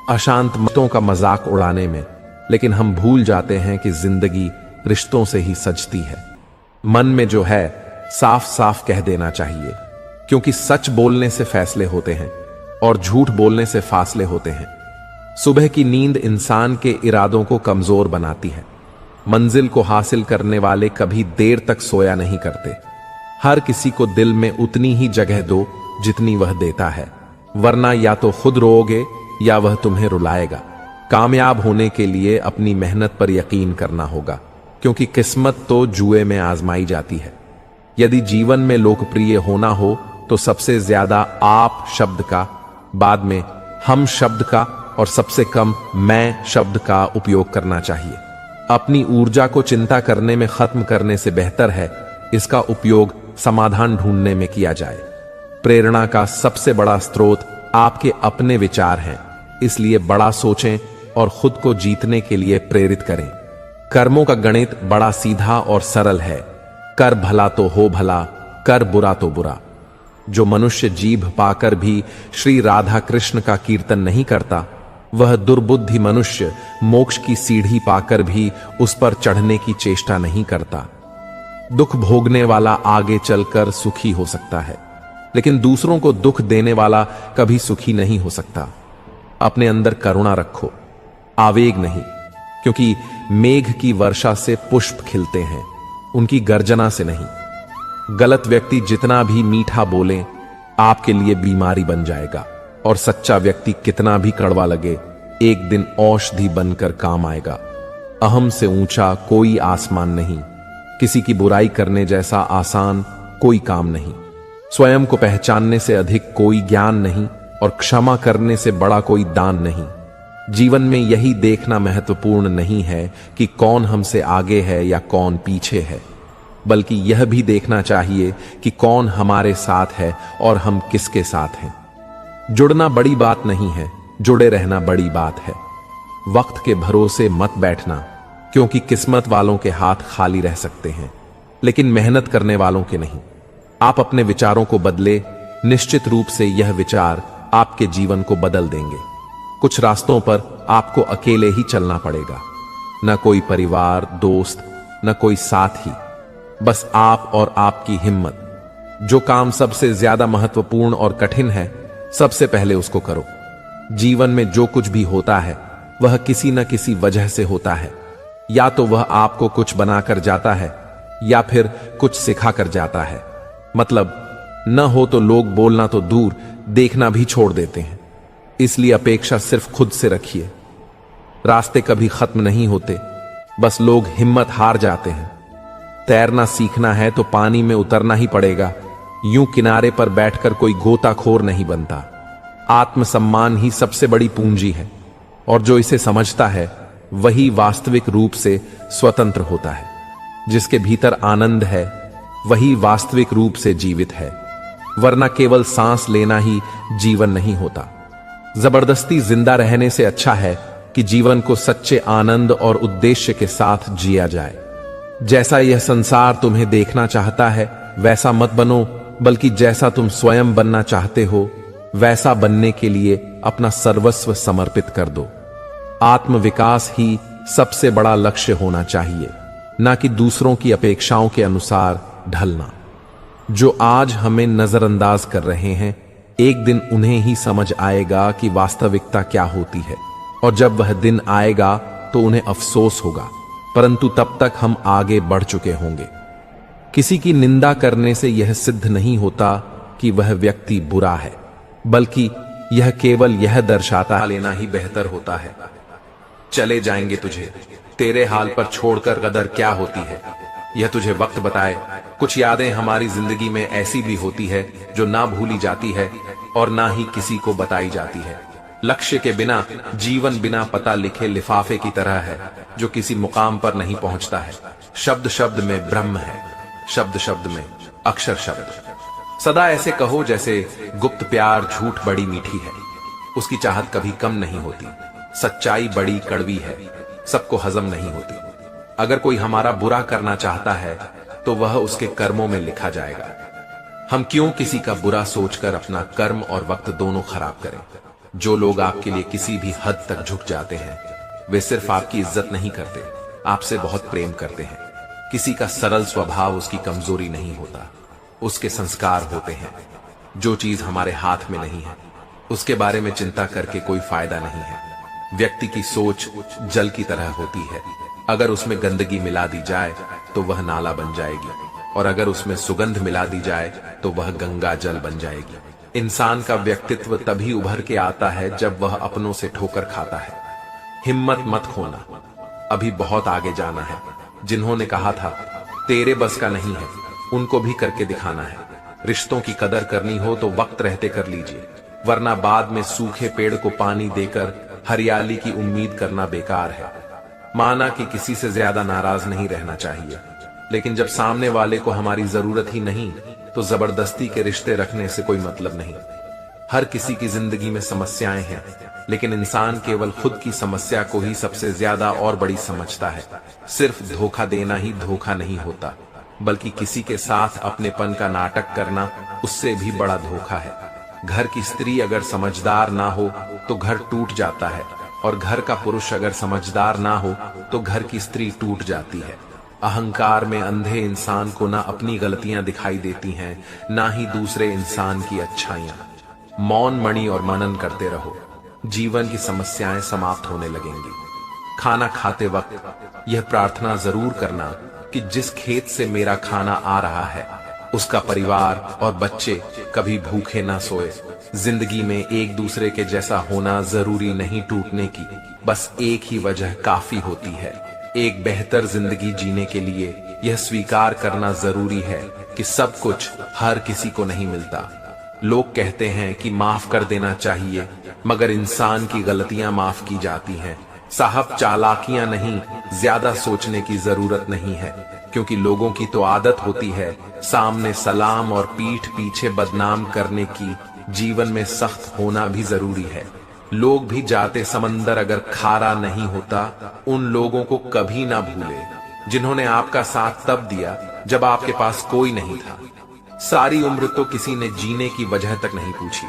अशांत मतों का मजाक उड़ाने में। लेकिन हम भूल जाते हैं कि जिंदगी रिश्तों से ही सजती है। मन में जो है साफ साफ कह देना चाहिए, क्योंकि सच बोलने से फैसले होते हैं और झूठ बोलने से फासले होते हैं। सुबह की नींद इंसान के इरादों को कमजोर बनाती है। मंजिल को हासिल करने वाले कभी देर तक सोया नहीं करते। हर किसी को दिल में उतनी ही जगह दो जितनी वह देता है, वरना या तो खुद रोओगे या वह तुम्हें रुलाएगा। कामयाब होने के लिए अपनी मेहनत पर यकीन करना होगा, क्योंकि किस्मत तो जुए में आजमाई जाती है। यदि जीवन में लोकप्रिय होना हो तो सबसे ज्यादा आप शब्द का, बाद में हम शब्द का और सबसे कम मैं शब्द का उपयोग करना चाहिए। अपनी ऊर्जा को चिंता करने में खत्म करने से बेहतर है इसका उपयोग समाधान ढूंढने में किया जाए। प्रेरणा का सबसे बड़ा स्रोत आपके अपने विचार हैं, इसलिए बड़ा सोचें और खुद को जीतने के लिए प्रेरित करें। कर्मों का गणित बड़ा सीधा और सरल है। कर भला तो हो भला, कर बुरा तो बुरा। जो मनुष्य जीभ पाकर भी श्री राधा कृष्ण का कीर्तन नहीं करता, वह दुर्बुद्धि मनुष्य मोक्ष की सीढ़ी पाकर भी उस पर चढ़ने की चेष्टा नहीं करता। दुख भोगने वाला आगे चलकर सुखी हो सकता है, लेकिन दूसरों को दुख देने वाला कभी सुखी नहीं हो सकता। अपने अंदर करुणा रखो, आवेग नहीं, क्योंकि मेघ की वर्षा से पुष्प खिलते हैं, उनकी गर्जना से नहीं। गलत व्यक्ति जितना भी मीठा बोले आपके लिए बीमारी बन जाएगा, और सच्चा व्यक्ति कितना भी कड़वा लगे एक दिन औषधि बनकर काम आएगा। अहम से ऊंचा कोई आसमान नहीं, किसी की बुराई करने जैसा आसान कोई काम नहीं। स्वयं को पहचानने से अधिक कोई ज्ञान नहीं, और क्षमा करने से बड़ा कोई दान नहीं। जीवन में यही देखना महत्वपूर्ण नहीं है कि कौन हमसे आगे है या कौन पीछे है, बल्कि यह भी देखना चाहिए कि कौन हमारे साथ है और हम किसके साथ हैं। जुड़ना बड़ी बात नहीं है, जुड़े रहना बड़ी बात है। वक्त के भरोसे मत बैठना, क्योंकि किस्मत वालों के हाथ खाली रह सकते हैं, लेकिन मेहनत करने वालों के नहीं। आप अपने विचारों को बदले, निश्चित रूप से यह विचार आपके जीवन को बदल देंगे। कुछ रास्तों पर आपको अकेले ही चलना पड़ेगा, न कोई परिवार, दोस्त, न कोई साथी, बस आप और आपकी हिम्मत। जो काम सबसे ज्यादा महत्वपूर्ण और कठिन है, सबसे पहले उसको करो। जीवन में जो कुछ भी होता है वह किसी न किसी वजह से होता है। या तो वह आपको कुछ बनाकर जाता है या फिर कुछ सिखा कर जाता है। मतलब न हो तो लोग बोलना तो दूर, देखना भी छोड़ देते हैं। इसलिए अपेक्षा सिर्फ खुद से रखिए। रास्ते कभी खत्म नहीं होते, बस लोग हिम्मत हार जाते हैं। तैरना सीखना है तो पानी में उतरना ही पड़ेगा। यूं किनारे पर बैठकर कोई गोताखोर नहीं बनता। आत्मसम्मान ही सबसे बड़ी पूंजी है, और जो इसे समझता है वही वास्तविक रूप से स्वतंत्र होता है। जिसके भीतर आनंद है वही वास्तविक रूप से जीवित है, वरना केवल सांस लेना ही जीवन नहीं होता। जबरदस्ती जिंदा रहने से अच्छा है कि जीवन को सच्चे आनंद और उद्देश्य के साथ जिया जाए। जैसा यह संसार तुम्हें देखना चाहता है वैसा मत बनो, बल्कि जैसा तुम स्वयं बनना चाहते हो वैसा बनने के लिए अपना सर्वस्व समर्पित कर दो। आत्मविकास ही सबसे बड़ा लक्ष्य होना चाहिए, ना कि दूसरों की अपेक्षाओं के अनुसार ढलना। जो आज हमें नजरअंदाज कर रहे हैं, एक दिन उन्हें ही समझ आएगा कि वास्तविकता क्या होती है, और जब वह दिन आएगा तो उन्हें अफसोस होगा, परंतु तब तक हम आगे बढ़ चुके होंगे। किसी की निंदा करने से यह सिद्ध नहीं होता कि वह व्यक्ति बुरा है, बल्कि यह केवल यह दर्शाता लेना ही बेहतर होता है। चले जाएंगे तुझे, तेरे हाल पर छोड़कर कदर क्या होती है, यह तुझे वक्त बताए। कुछ यादें हमारी जिंदगी में ऐसी भी होती है जो ना भूली जाती है और ना ही किसी को बताई जाती है। लक्ष्य के बिना जीवन बिना पता लिखे लिफाफे की तरह है, जो किसी मुकाम पर नहीं पहुंचता है। शब्द शब्द में ब्रह्म है, शब्द शब्द में अक्षर शब्द। सदा ऐसे कहो जैसे गुप्त प्यार झूठ बड़ी मीठी है, उसकी चाहत कभी कम नहीं होती। सच्चाई बड़ी कड़वी है, सबको हजम नहीं होती। अगर कोई हमारा बुरा करना चाहता है तो वह उसके कर्मों में लिखा जाएगा। हम क्यों किसी का बुरा सोचकर अपना कर्म और वक्त दोनों खराब करें। जो लोग आपके लिए किसी भी हद तक झुक जाते हैं, वे सिर्फ आपकी इज्जत नहीं करते, आपसे बहुत प्रेम करते हैं। किसी का सरल स्वभाव उसकी कमजोरी नहीं होता, उसके संस्कार होते हैं। जो चीज हमारे हाथ में नहीं है उसके बारे में चिंता करके कोई फायदा नहीं है। व्यक्ति की सोच जल की तरह होती है, अगर उसमें गंदगी मिला दी जाए तो वह नाला बन जाएगी, और अगर उसमें सुगंध मिला दी जाए तो वह गंगा जल बन जाएगी। इंसान का व्यक्तित्व तभी उभर के आता है जब वह अपनों से ठोकर खाता है। हिम्मत मत खोना, अभी बहुत आगे जाना है। जिन्होंने कहा था तेरे बस का नहीं है, उनको भी करके दिखाना है। रिश्तों की कदर करनी हो तो वक्त रहते कर लीजिए, वरना बाद में सूखे पेड़ को पानी देकर हरियाली की उम्मीद करना बेकार है। माना कि किसी से ज्यादा नाराज नहीं रहना चाहिए, लेकिन जब सामने वाले को हमारी जरूरत ही नहीं तो जबरदस्ती के रिश्ते रखने से कोई मतलब नहीं। हर किसी की जिंदगी में समस्याएं हैं, लेकिन इंसान केवल खुद की समस्या को ही सबसे ज्यादा और बड़ी समझता है। सिर्फ धोखा देना ही धोखा नहीं होता, बल्कि किसी के साथ अपनेपन का नाटक करना उससे भी बड़ा धोखा है। घर की स्त्री अगर समझदार ना हो तो घर टूट जाता है, और घर का पुरुष अगर समझदार ना हो तो घर की स्त्री टूट जाती है। अहंकार में अंधे इंसान को ना अपनी गलतियां दिखाई देती हैं, ना ही दूसरे इंसान की अच्छाइयां। मौन मणि और मनन करते रहो, जीवन की समस्याएं समाप्त होने लगेंगी। खाना खाते वक्त यह प्रार्थना जरूर करना कि जिस खेत से मेरा खाना आ रहा है उसका परिवार और बच्चे कभी भूखे ना सोए। जिंदगी में एक दूसरे के जैसा होना जरूरी नहीं टूटने की, बस एक ही वजह काफी होती है। एक बेहतर जिंदगी जीने के लिए यह स्वीकार करना जरूरी है कि सब कुछ हर किसी को नहीं मिलता। लोग कहते हैं कि माफ कर देना चाहिए, मगर इंसान की गलतियां माफ की जाती हैं। साहब, चालाकियां नहीं, ज्यादा सोचने की जरूरत नहीं है, क्योंकि लोगों की तो आदत होती है सामने सलाम और पीठ पीछे बदनाम करने की। जीवन में सख्त होना भी जरूरी है। लोग भी जाते समंदर अगर खारा नहीं होता, उन लोगों को कभी ना भूले जिन्होंने आपका साथ तब दिया जब आपके पास कोई नहीं था। सारी उम्र तो किसी ने जीने की वजह तक नहीं पूछी,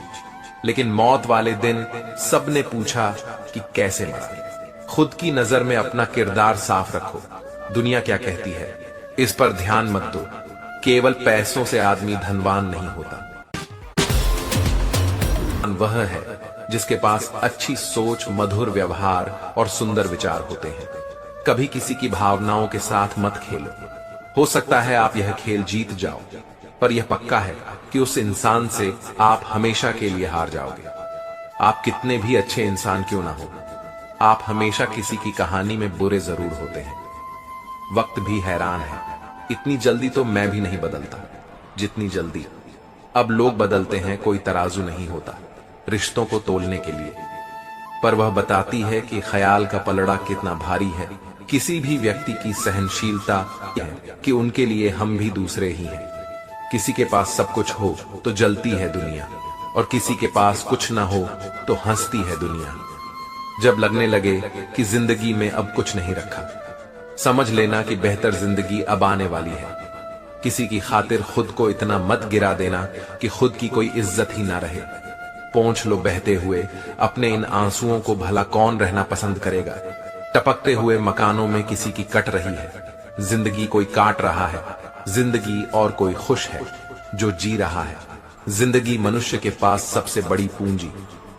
लेकिन मौत वाले दिन सबने पूछा कि कैसे मरा। खुद की नजर में अपना किरदार साफ रखो। दुनिया क्या कहती है इस पर ध्यान मत दो। केवल पैसों से आदमी धनवान नहीं होता। वह है जिसके पास अच्छी सोच, मधुर व्यवहार और सुंदर विचार होते हैं। कभी किसी की भावनाओं के साथ मत खेलो। हो सकता है आप यह खेल जीत जाओ, पर यह पक्का है कि उस इंसान से आप हमेशा के लिए हार जाओगे। आप कितने भी अच्छे इंसान क्यों ना हो, आप हमेशा किसी की कहानी में बुरे जरूर होते हैं। वक्त भी हैरान है, इतनी जल्दी तो मैं भी नहीं बदलता जितनी जल्दी अब लोग बदलते हैं। कोई तराजू नहीं होता रिश्तों को तोलने के लिए, पर वह बताती है कि ख्याल का पलड़ा कितना भारी है। किसी भी व्यक्ति की सहनशीलता है कि उनके लिए हम भी दूसरे ही हैं। किसी के पास सब कुछ हो तो जलती है दुनिया, और किसी के पास कुछ ना हो तो हंसती है दुनिया। जब लगने लगे कि जिंदगी में अब कुछ नहीं रखा, समझ लेना कि बेहतर जिंदगी अब आने वाली है। किसी की खातिर खुद को इतना मत गिरा देना कि खुद की कोई इज्जत ही ना रहे। पोंछ लो बहते हुए अपने इन आंसुओं को, भला कौन रहना पसंद करेगा। टपकते हुए मकानों में किसी की कट रही है जिंदगी, कोई काट रहा है जिंदगी, और कोई खुश है जो जी रहा है। जिंदगी मनुष्य के पास सबसे बड़ी पूंजी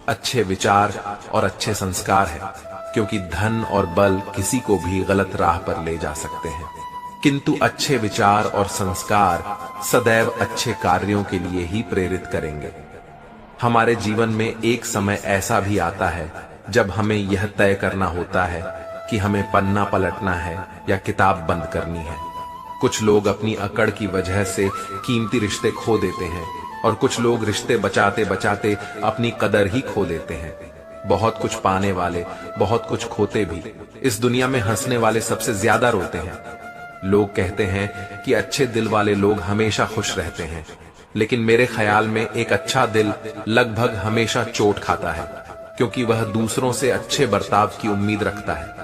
अच्छे विचार और अच्छे संस्कार है, क्योंकि धन और बल किसी को भी गलत राह पर ले जा सकते हैं, किंतु अच्छे विचार और संस्कार सदैव अच्छे कार्यों के लिए ही प्रेरित करेंगे। हमारे जीवन में एक समय ऐसा भी आता है जब हमें यह तय करना होता है कि हमें पन्ना पलटना है या किताब बंद करनी है। कुछ लोग अपनी अकड़ की वजह से कीमती रिश्ते खो देते हैं, और कुछ लोग रिश्ते बचाते बचाते अपनी कदर ही खो देते हैं। बहुत कुछ पाने वाले बहुत कुछ खोते भी। इस दुनिया में हंसने वाले सबसे ज्यादा रोते हैं। लोग कहते हैं कि अच्छे दिल वाले लोग हमेशा खुश रहते हैं, लेकिन मेरे ख्याल में एक अच्छा दिल लगभग हमेशा चोट खाता है, क्योंकि वह दूसरों से अच्छे बर्ताव की उम्मीद रखता है।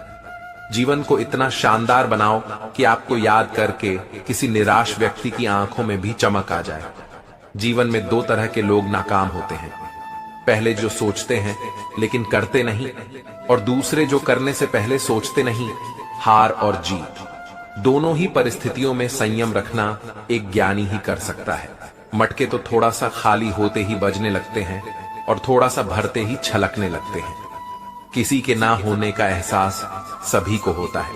जीवन को इतना शानदार बनाओ कि आपको याद करके किसी निराश व्यक्ति की आंखों में भी चमक आ जाए। जीवन में दो तरह के लोग नाकाम होते हैं, पहले जो सोचते हैं लेकिन करते नहीं, और दूसरे जो करने से पहले सोचते नहीं। हार और जीत दोनों ही परिस्थितियों में संयम रखना एक ज्ञानी ही कर सकता है। मटके तो थोड़ा सा खाली होते ही बजने लगते हैं, और थोड़ा सा भरते ही छलकने लगते हैं। किसी के ना होने का एहसास सभी को होता है,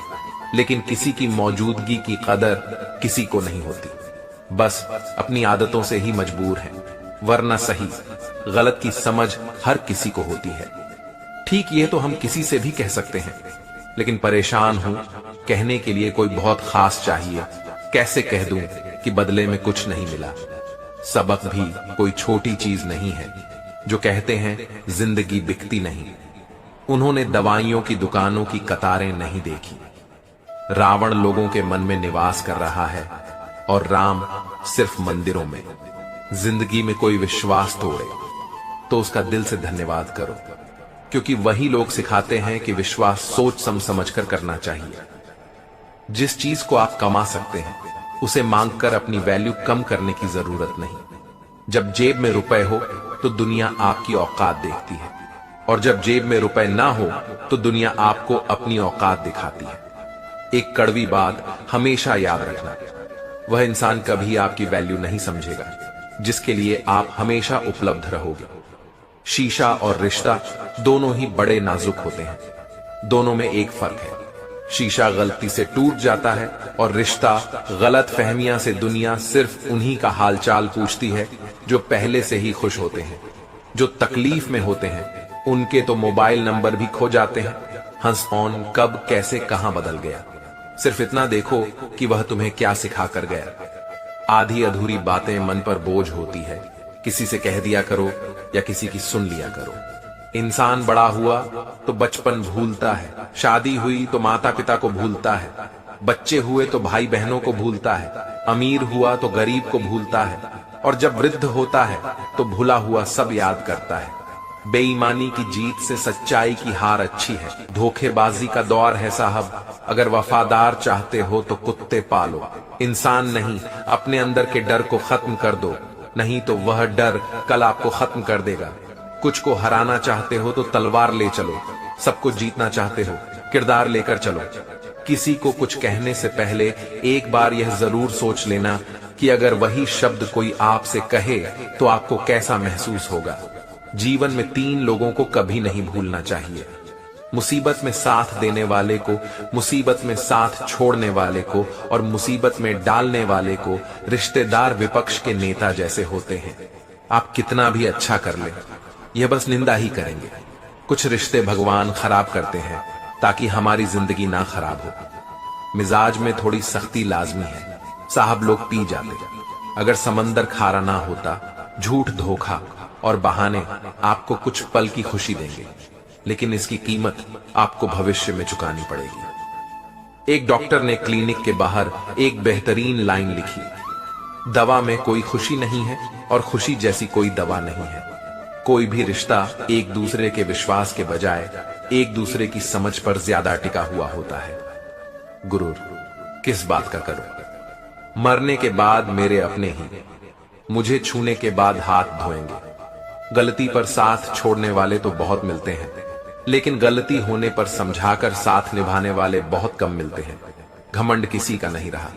लेकिन किसी की मौजूदगी की कदर किसी को नहीं होती। बस अपनी आदतों से ही मजबूर है, वरना सही गलत की समझ हर किसी को होती है। ठीक ये तो हम किसी से भी कह सकते हैं, लेकिन परेशान हूं कहने के लिए कोई बहुत खास चाहिए। कैसे कह दूं कि बदले में कुछ नहीं मिला। सबक भी कोई छोटी चीज नहीं है। जो कहते हैं जिंदगी बिकती नहीं, उन्होंने दवाइयों की दुकानों की कतारें नहीं देखी। रावण लोगों के मन में निवास कर रहा है, और राम सिर्फ मंदिरों में। जिंदगी में कोई विश्वास तोड़े तो उसका दिल से धन्यवाद करो, क्योंकि वही लोग सिखाते हैं कि विश्वास सोच समझ कर करना चाहिए। जिस चीज को आप कमा सकते हैं उसे मांगकर अपनी वैल्यू कम करने की जरूरत नहीं। जब जेब में रुपए हो तो दुनिया आपकी औकात देखती है, और जब जेब में रुपए ना हो तो दुनिया आपको अपनी औकात दिखाती है। एक कड़वी बात हमेशा याद रखना, वह इंसान कभी आपकी वैल्यू नहीं समझेगा जिसके लिए आप हमेशा उपलब्ध रहोगे। शीशा और रिश्ता दोनों ही बड़े नाजुक होते हैं। दोनों में एक फर्क है, शीशा गलती से टूट जाता है, और रिश्ता गलत फहमियां से दुनिया सिर्फ उन्हीं का हालचाल पूछती है जो पहले से ही खुश होते हैं। जो तकलीफ में होते हैं उनके तो मोबाइल नंबर भी खो जाते हैं। हंस कौन कब कैसे कहां बदल गया, सिर्फ इतना देखो कि वह तुम्हें क्या सिखा कर गया। आधी अधूरी बातें मन पर बोझ होती है, किसी से कह दिया करो या किसी की सुन लिया करो। इंसान बड़ा हुआ तो बचपन भूलता है, शादी हुई तो माता पिता को भूलता है, बच्चे हुए तो भाई बहनों को भूलता है, अमीर हुआ तो गरीब को भूलता है, और जब वृद्ध होता है तो भूला हुआ सब याद करता है। बेईमानी की जीत से सच्चाई की हार अच्छी है। धोखेबाजी का दौर है साहब, अगर वफादार चाहते हो तो कुत्ते पालो। इंसान नहीं, अपने अंदर के डर को खत्म कर दो, नहीं तो वह डर कल आपको खत्म कर देगा। कुछ को हराना चाहते हो तो तलवार ले चलो, सबको जीतना चाहते हो किरदार लेकर चलो। किसी को कुछ कहने से पहले एक बार यह जरूर सोच लेना कि अगर वही शब्द कोई आपसे कहे तो आपको कैसा महसूस होगा। जीवन में 3 लोगों को कभी नहीं भूलना चाहिए, मुसीबत में साथ देने वाले को, मुसीबत में साथ छोड़ने वाले को और मुसीबत में डालने वाले को। रिश्तेदार विपक्ष के नेता जैसे होते हैं, आप कितना भी अच्छा कर लें, यह बस निंदा ही करेंगे। कुछ रिश्ते भगवान खराब करते हैं ताकि हमारी जिंदगी ना खराब हो। मिजाज में थोड़ी सख्ती लाजमी है, साहब लोग पी जाते। अगर समंदर खारा ना होता, झूठ, धोखा और बहाने आपको कुछ पल की खुशी देंगे, लेकिन इसकी कीमत आपको भविष्य में चुकानी पड़ेगी। एक डॉक्टर ने क्लिनिक के बाहर एक बेहतरीन लाइन लिखी, दवा में कोई खुशी नहीं है और खुशी जैसी कोई दवा नहीं है। कोई भी रिश्ता एक दूसरे के विश्वास के बजाय एक दूसरे की समझ पर ज्यादा टिका हुआ होता है। गुरूर किस बात का करो, मरने के बाद मेरे अपने ही, मुझे छूने के बाद हाथ धोएंगे। गलती पर साथ छोड़ने वाले तो बहुत मिलते हैं, लेकिन गलती होने पर समझाकर साथ निभाने वाले बहुत कम मिलते हैं। घमंड किसी का नहीं रहा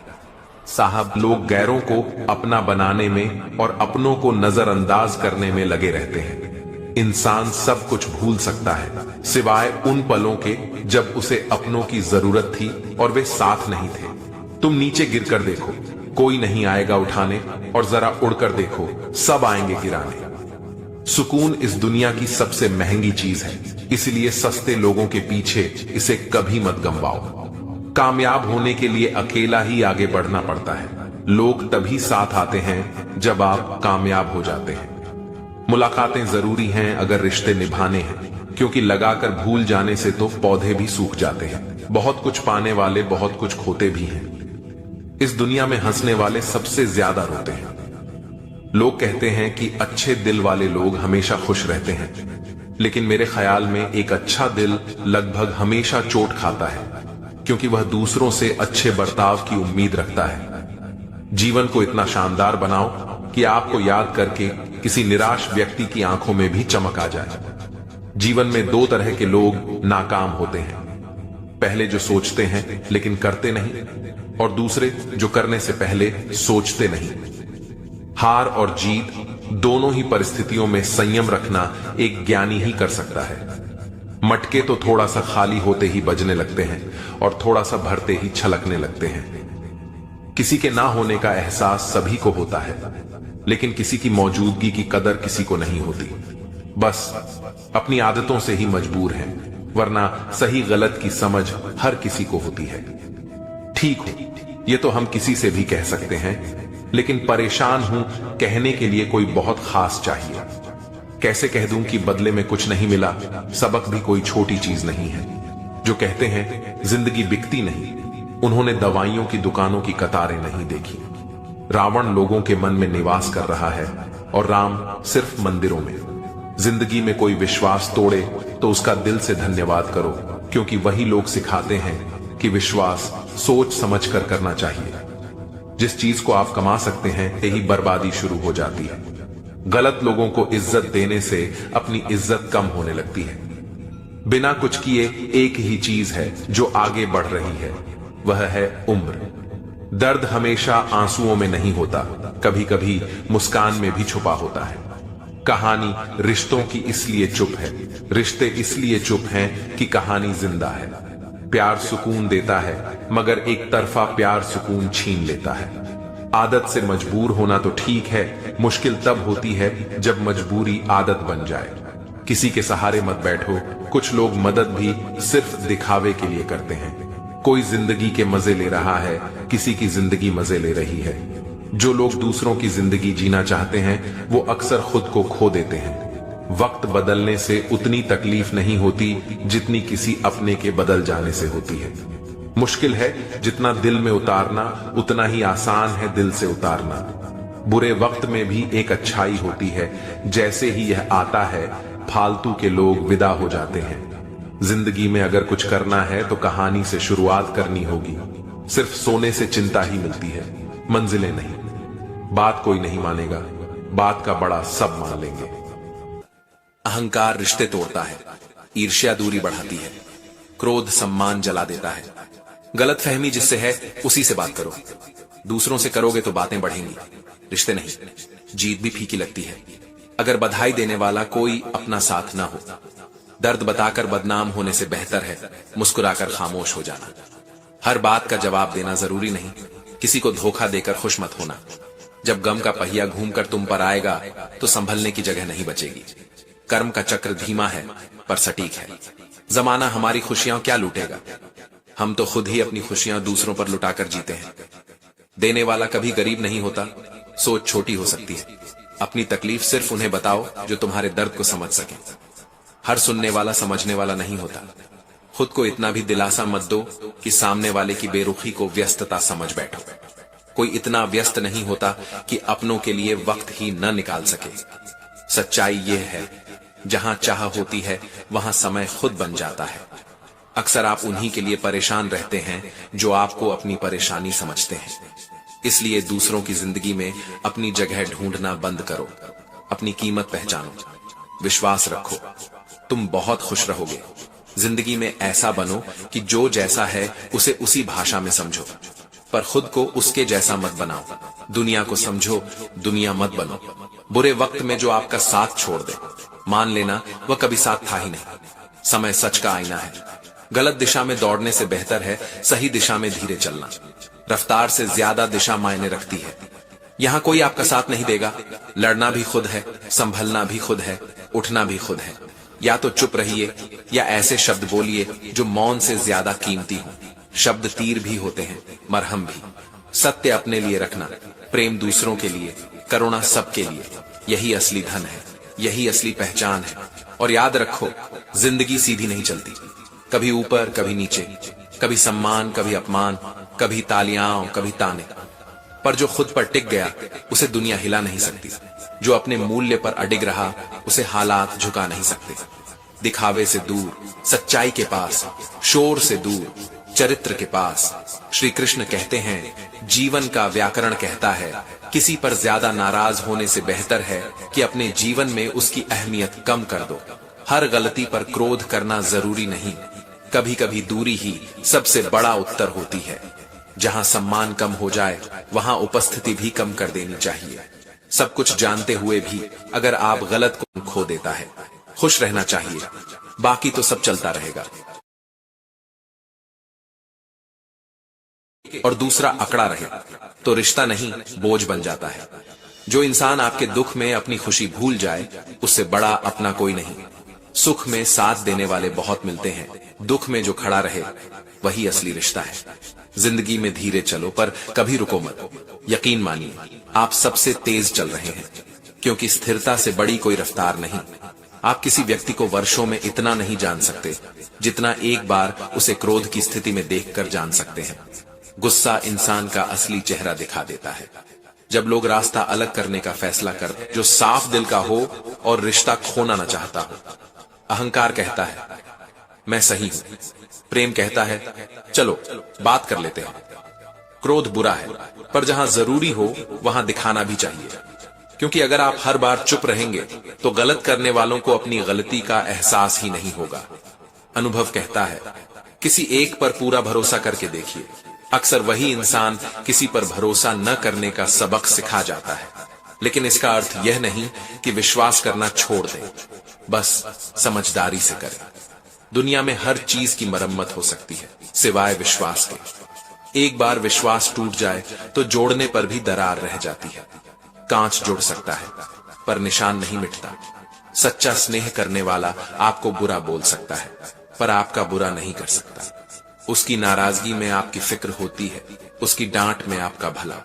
साहब, लोग गैरों को अपना बनाने में और अपनों को नजरअंदाज करने में लगे रहते हैं। इंसान सब कुछ भूल सकता है सिवाय उन पलों के जब उसे अपनों की जरूरत थी और वे साथ नहीं थे। तुम नीचे गिरकर देखो, कोई नहीं आएगा उठाने, और जरा उड़कर देखो, सब आएंगे गिराने। सुकून इस दुनिया की सबसे महंगी चीज है, इसलिए सस्ते लोगों के पीछे इसे कभी मत गंवाओ। कामयाब होने के लिए अकेला ही आगे बढ़ना पड़ता है। लोग तभी साथ आते हैं जब आप कामयाब हो जाते हैं। मुलाकातें जरूरी हैं अगर रिश्ते निभाने हैं, क्योंकि लगाकर भूल जाने से तो पौधे भी सूख जाते हैं। बहुत कुछ पाने वाले बहुत कुछ खोते भी हैं। इस दुनिया में हंसने वाले सबसे ज्यादा रोते हैं। लोग कहते हैं कि अच्छे दिल वाले लोग हमेशा खुश रहते हैं, लेकिन मेरे ख्याल में एक अच्छा दिल लगभग हमेशा चोट खाता है, क्योंकि वह दूसरों से अच्छे बर्ताव की उम्मीद रखता है। जीवन को इतना शानदार बनाओ कि आपको याद करके किसी निराश व्यक्ति की आंखों में भी चमक आ जाए। जीवन में 2 तरह के लोग नाकाम होते हैं, पहले जो सोचते हैं लेकिन करते नहीं, और दूसरे जो करने से पहले सोचते नहीं। हार और जीत दोनों ही परिस्थितियों में संयम रखना एक ज्ञानी ही कर सकता है। मटके तो थोड़ा सा खाली होते ही बजने लगते हैं और थोड़ा सा भरते ही छलकने लगते हैं। किसी के ना होने का एहसास सभी को होता है, लेकिन किसी की मौजूदगी की कदर किसी को नहीं होती। बस अपनी आदतों से ही मजबूर हैं, वरना सही गलत की समझ हर किसी को होती है। ठीक हो, ये तो हम किसी से भी कह सकते हैं, लेकिन परेशान हूं कहने के लिए कोई बहुत खास चाहिए। कैसे कह दूं कि बदले में कुछ नहीं मिला, सबक भी कोई छोटी चीज नहीं है। जो कहते हैं जिंदगी बिकती नहीं, उन्होंने दवाइयों की दुकानों की कतारें नहीं देखी। रावण लोगों के मन में निवास कर रहा है और राम सिर्फ मंदिरों में। जिंदगी में कोई विश्वास तोड़े तो उसका दिल से धन्यवाद करो, क्योंकि वही लोग सिखाते हैं कि विश्वास सोच समझ कर करना चाहिए। जिस चीज को आप कमा सकते हैं यही बर्बादी शुरू हो जाती है। गलत लोगों को इज्जत देने से अपनी इज्जत कम होने लगती है। बिना कुछ किए एक ही चीज है जो आगे बढ़ रही है, वह है उम्र। दर्द हमेशा आंसुओं में नहीं होता, कभी कभी मुस्कान में भी छुपा होता है। कहानी रिश्तों की इसलिए चुप है, रिश्ते इसलिए चुप हैं कि कहानी जिंदा है। प्यार सुकून देता है, मगर एक तरफा प्यार सुकून छीन लेता है। आदत से मजबूर होना तो ठीक है, मुश्किल तब होती है जब मजबूरी आदत बन जाए। किसी के सहारे मत बैठो, कुछ लोग मदद भी सिर्फ दिखावे के लिए करते हैं। कोई जिंदगी के मजे ले रहा है, किसी की जिंदगी मजे ले रही है। जो लोग दूसरों की जिंदगी जीना चाहते हैं वो अक्सर खुद को खो देते हैं। वक्त बदलने से उतनी तकलीफ नहीं होती जितनी किसी अपने के बदल जाने से होती है। मुश्किल है जितना दिल में उतारना, उतना ही आसान है दिल से उतारना। बुरे वक्त में भी एक अच्छाई होती है, जैसे ही यह आता है फालतू के लोग विदा हो जाते हैं। जिंदगी में अगर कुछ करना है तो कहानी से शुरुआत करनी होगी। सिर्फ सोने से चिंता ही मिलती है, मंजिलें नहीं। बात कोई नहीं मानेगा, बात का बड़ा सब मान लेंगे। अहंकार रिश्ते तोड़ता है, ईर्ष्या दूरी बढ़ाती है, क्रोध सम्मान जला देता है। गलतफहमी जिससे है उसी से बात करो। दूसरों से करोगे तो बातें बढ़ेंगी, रिश्ते नहीं। जीत भी फीकी लगती है अगर बधाई देने वाला कोई अपना साथ ना हो। दर्द बताकर बदनाम होने से बेहतर है मुस्कुराकर खामोश हो जाना। हर बात का जवाब देना जरूरी नहीं, किसी को धोखा देकर खुश मत होना। जब गम का पहिया घूमकर तुम पर आएगा तो संभलने की जगह नहीं बचेगी। कर्म का चक्र धीमा है पर सटीक है। जमाना हमारी खुशियां क्या लूटेगा, हम तो खुद ही अपनी खुशियां दूसरों पर लुटाकर जीते हैं। देने वाला कभी गरीब नहीं होता, सोच छोटी हो सकती है। अपनी तकलीफ सिर्फ उन्हें बताओ जो तुम्हारे दर्द को समझ सके। हर सुनने वाला समझने वाला नहीं होता। खुद को इतना भी दिलासा मत दो कि सामने वाले की बेरुखी को व्यस्तता समझ बैठो। कोई इतना व्यस्त नहीं होता कि अपनों के लिए वक्त ही न निकाल सके। सच्चाई यह है, जहां चाह होती है वहां समय खुद बन जाता है। अक्सर आप उन्हीं के लिए परेशान रहते हैं जो आपको अपनी परेशानी समझते हैं। इसलिए दूसरों की जिंदगी में अपनी जगह ढूंढना बंद करो। अपनी कीमत पहचानो, विश्वास रखो, तुम बहुत खुश रहोगे। जिंदगी में ऐसा बनो कि जो जैसा है उसे उसी भाषा में समझो, पर खुद को उसके जैसा मत बनाओ। दुनिया को समझो, दुनिया मत बनो। बुरे वक्त में जो आपका साथ छोड़ दे, मान लेना वह कभी साथ था ही नहीं। समय सच का आईना है। गलत दिशा में दौड़ने से बेहतर है सही दिशा में धीरे चलना। रफ्तार से ज्यादा दिशा मायने रखती है। यहां कोई आपका साथ नहीं देगा। लड़ना भी खुद है, संभलना भी खुद है, उठना भी खुद है। या तो चुप रहिए या ऐसे शब्द बोलिए जो मौन से ज्यादा कीमती हो। शब्द तीर भी होते हैं, मरहम भी। सत्य अपने लिए रखना, प्रेम दूसरों के लिए, करुणा सबके लिए, यही असली धन है, यही असली पहचान है। और याद रखो, जिंदगी सीधी नहीं चलती। कभी ऊपर कभी नीचे, कभी सम्मान कभी अपमान, कभी तालियां कभी ताने। पर जो खुद पर टिक गया उसे दुनिया हिला नहीं सकती। जो अपने मूल्य पर अडिग रहा उसे हालात झुका नहीं सकते। दिखावे से दूर, सच्चाई के पास, शोर से दूर, चरित्र के पास। श्री कृष्ण कहते हैं, जीवन का व्याकरण कहता है, किसी पर ज्यादा नाराज होने से बेहतर है कि अपने जीवन में उसकी अहमियत कम कर दो। हर गलती पर क्रोध करना जरूरी नहीं, कभी कभी दूरी ही सबसे बड़ा उत्तर होती है। जहां सम्मान कम हो जाए वहां उपस्थिति भी कम कर देनी चाहिए। सब कुछ जानते हुए भी अगर आप गलत को खो देता है। खुश रहना चाहिए, बाकी तो सब चलता रहेगा। और दूसरा अकड़ा रहे तो रिश्ता नहीं बोझ बन जाता है। जो इंसान आपके दुख में अपनी खुशी भूल जाए उससे बड़ा अपना कोई नहीं। सुख में साथ देने वाले बहुत मिलते हैं, दुख में जो खड़ा रहे वही असली रिश्ता है। जिंदगी में धीरे चलो पर कभी रुको मत। यकीन मानिए आप सबसे तेज चल रहे हैं, क्योंकि स्थिरता से बड़ी कोई रफ्तार नहीं। आप किसी व्यक्ति को वर्षों में इतना नहीं जान सकते जितना एक बार उसे क्रोध की स्थिति में देखकर जान सकते हैं। गुस्सा इंसान का असली चेहरा दिखा देता है। जब लोग रास्ता अलग करने का फैसला कर, जो साफ दिल का हो और रिश्ता खोना न चाहता हो। अहंकार कहता है मैं सही हूं, प्रेम कहता है चलो बात कर लेते हैं। क्रोध बुरा है, पर जहां जरूरी हो वहां दिखाना भी चाहिए, क्योंकि अगर आप हर बार चुप रहेंगे तो गलत करने वालों को अपनी गलती का एहसास ही नहीं होगा। अनुभव कहता है किसी एक पर पूरा भरोसा करके देखिए, अक्सर वही इंसान किसी पर भरोसा न करने का सबक सिखा जाता है। लेकिन इसका अर्थ यह नहीं कि विश्वास करना छोड़ दें, बस समझदारी से करें। दुनिया में हर चीज की मरम्मत हो सकती है सिवाय विश्वास के। एक बार विश्वास टूट जाए तो जोड़ने पर भी दरार रह जाती है। कांच जुड़ सकता है पर निशान नहीं मिटता। सच्चा स्नेह करने वाला आपको बुरा बोल सकता है पर आपका बुरा नहीं कर सकता। उसकी नाराजगी में आपकी फिक्र होती है, उसकी डांट में आपका भला।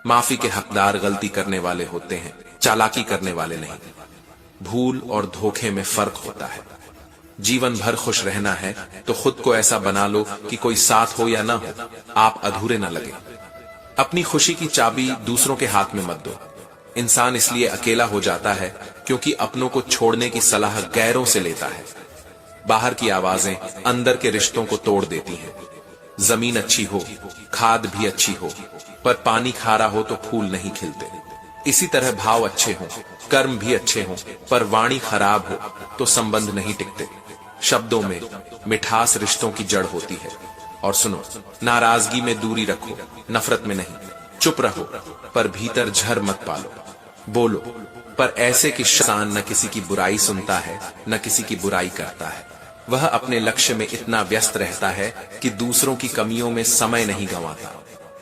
माफी के हकदार गलती करने वाले होते हैं, चालाकी करने वाले नहीं। भूल और धोखे में फर्क होता है। जीवन भर खुश रहना है तो खुद को ऐसा बना लो कि कोई साथ हो या ना हो आप अधूरे ना लगे। अपनी खुशी की चाबी दूसरों के हाथ में मत दो। इंसान इसलिए अकेला हो जाता है क्योंकि अपनों को छोड़ने की सलाह गैरों से लेता है। बाहर की आवाजें अंदर के रिश्तों को तोड़ देती हैं। जमीन अच्छी हो, खाद भी अच्छी हो, पर पानी खारा हो तो फूल नहीं खिलते। इसी तरह भाव अच्छे हों, कर्म भी अच्छे हों, पर वाणी खराब हो तो संबंध नहीं टिकते। शब्दों में मिठास रिश्तों की जड़ होती है। और सुनो, नाराजगी में दूरी रखो, नफरत में नहीं। चुप रहो पर भीतर झर मत पालो। बोलो पर ऐसे कि इंसान न किसी की बुराई सुनता है न किसी की बुराई करता है। वह अपने लक्ष्य में इतना व्यस्त रहता है कि दूसरों की कमियों में समय नहीं गंवाता।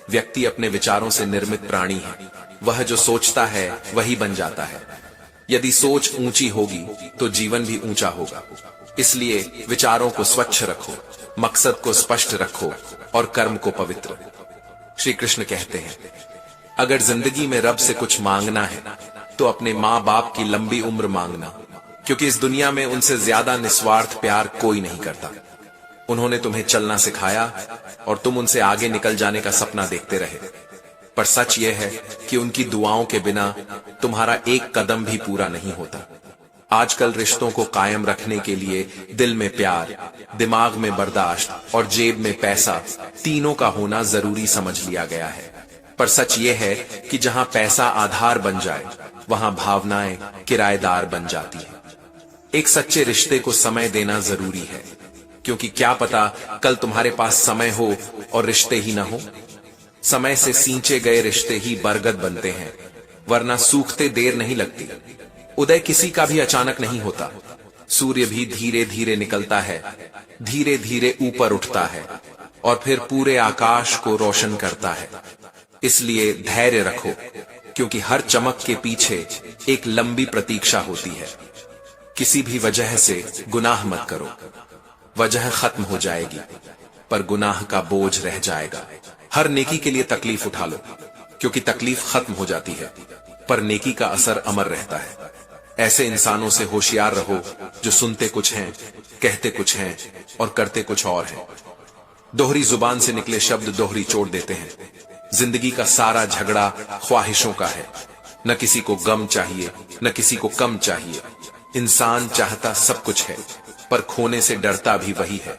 व्यक्ति अपने विचारों से निर्मित प्राणी है। वह जो सोचता है वही बन जाता है। यदि सोच ऊंची होगी तो जीवन भी ऊंचा होगा। इसलिए विचारों को स्वच्छ रखो, मकसद को स्पष्ट रखो और कर्म को पवित्र। श्री कृष्ण कहते हैं, अगर जिंदगी में रब से कुछ मांगना है तो अपने माँ बाप की लंबी उम्र मांगना, क्योंकि इस दुनिया में उनसे ज्यादा निस्वार्थ प्यार कोई नहीं करता। उन्होंने तुम्हें चलना सिखाया और तुम उनसे आगे निकल जाने का सपना देखते रहे। पर सच यह है कि उनकी दुआओं के बिना तुम्हारा एक कदम भी पूरा नहीं होता। आजकल रिश्तों को कायम रखने के लिए दिल में प्यार, दिमाग में बर्दाश्त और जेब में पैसा, तीनों का होना जरूरी समझ लिया गया है। पर सच ये है कि जहां पैसा आधार बन जाए वहां भावनाएं किराएदार बन जाती है। एक सच्चे रिश्ते को समय देना जरूरी है, क्योंकि क्या पता कल तुम्हारे पास समय हो और रिश्ते ही ना हो। समय से सींचे गए रिश्ते ही बरगद बनते हैं, वरना सूखते देर नहीं लगती। उदय किसी का भी अचानक नहीं होता। सूर्य भी धीरे धीरे निकलता है, धीरे धीरे ऊपर उठता है और फिर पूरे आकाश को रोशन करता है। इसलिए धैर्य रखो, क्योंकि हर चमक के पीछे एक लंबी प्रतीक्षा होती है। किसी भी वजह से गुनाह मत करो। वजह खत्म हो जाएगी पर गुनाह का बोझ रह जाएगा। हर नेकी के लिए तकलीफ उठा लो, क्योंकि तकलीफ खत्म हो जाती है पर नेकी का असर अमर रहता है। ऐसे इंसानों से होशियार रहो जो सुनते कुछ हैं, कहते कुछ हैं और करते कुछ और हैं। दोहरी जुबान से निकले शब्द दोहरी चोट देते हैं। जिंदगी का सारा झगड़ा ख्वाहिशों का है। न किसी को गम चाहिए न किसी को कम चाहिए। इंसान चाहता सब कुछ है पर खोने से डरता भी वही है।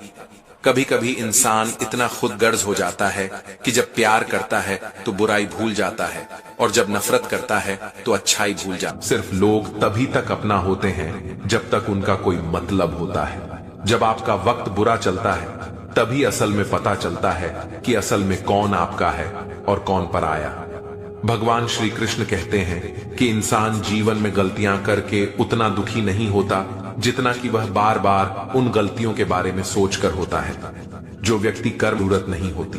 कभी कभी इंसान इतना खुदगर्ज हो जाता है कि जब प्यार करता है तो बुराई भूल जाता है और जब नफरत करता है तो अच्छाई भूल जाता है। सिर्फ लोग तभी तक अपना होते हैं जब तक उनका कोई मतलब होता है। जब आपका वक्त बुरा चलता है तभी असल में पता चलता है कि असल में कौन आपका है और कौन पराया। भगवान श्री कृष्ण कहते हैं कि इंसान जीवन में गलतियां करके उतना दुखी नहीं होता जितना कि वह बार बार उन गलतियों के बारे में सोचकर होता है। जो व्यक्ति कर्म जरूरत नहीं होती,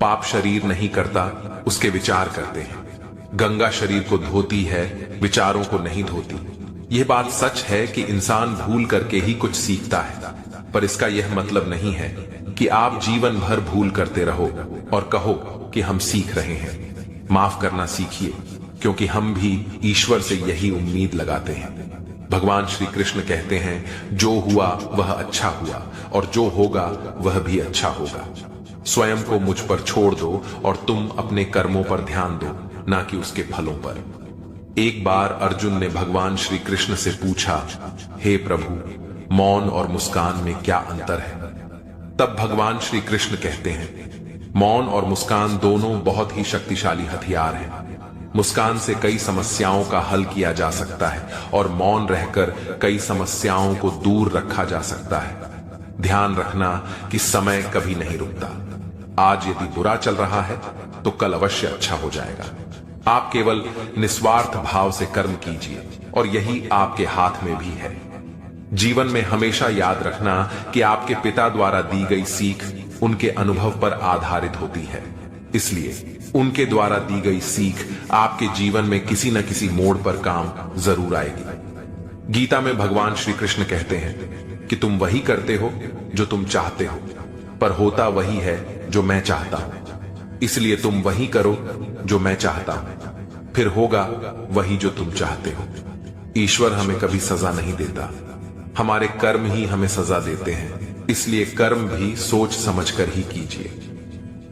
पाप शरीर नहीं करता, उसके विचार करते हैं। गंगा शरीर को धोती है, विचारों को नहीं धोती। यह बात सच है कि इंसान भूल करके ही कुछ सीखता है, पर इसका यह मतलब नहीं है कि आप जीवन भर भूल करते रहो और कहो कि हम सीख रहे हैं। माफ करना सीखिए, क्योंकि हम भी ईश्वर से यही उम्मीद लगाते हैं। भगवान श्री कृष्ण कहते हैं, जो हुआ वह अच्छा हुआ और जो होगा वह भी अच्छा होगा। स्वयं को मुझ पर छोड़ दो और तुम अपने कर्मों पर ध्यान दो, ना कि उसके फलों पर। एक बार अर्जुन ने भगवान श्री कृष्ण से पूछा, हे प्रभु, मौन और मुस्कान में क्या अंतर है? तब भगवान श्री कृष्ण कहते हैं, मौन और मुस्कान दोनों बहुत ही शक्तिशाली हथियार हैं। मुस्कान से कई समस्याओं का हल किया जा सकता है और मौन रहकर कई समस्याओं को दूर रखा जा सकता है। ध्यान रखना कि समय कभी नहीं रुकता। आज यदि बुरा चल रहा है तो कल अवश्य अच्छा हो जाएगा। आप केवल निस्वार्थ भाव से कर्म कीजिए और यही आपके हाथ में भी है। जीवन में हमेशा याद रखना कि आपके पिता द्वारा दी गई सीख उनके अनुभव पर आधारित होती है। इसलिए उनके द्वारा दी गई सीख आपके जीवन में किसी न किसी मोड़ पर काम जरूर आएगी। गीता में भगवान श्री कृष्ण कहते हैं कि तुम वही करते हो जो तुम चाहते हो, पर होता वही है जो मैं चाहता हूं। इसलिए तुम वही करो जो मैं चाहता हूं, फिर होगा वही जो तुम चाहते हो। ईश्वर हमें कभी सजा नहीं देता, हमारे कर्म ही हमें सजा देते हैं। इसलिए कर्म भी सोच समझकर ही कीजिए।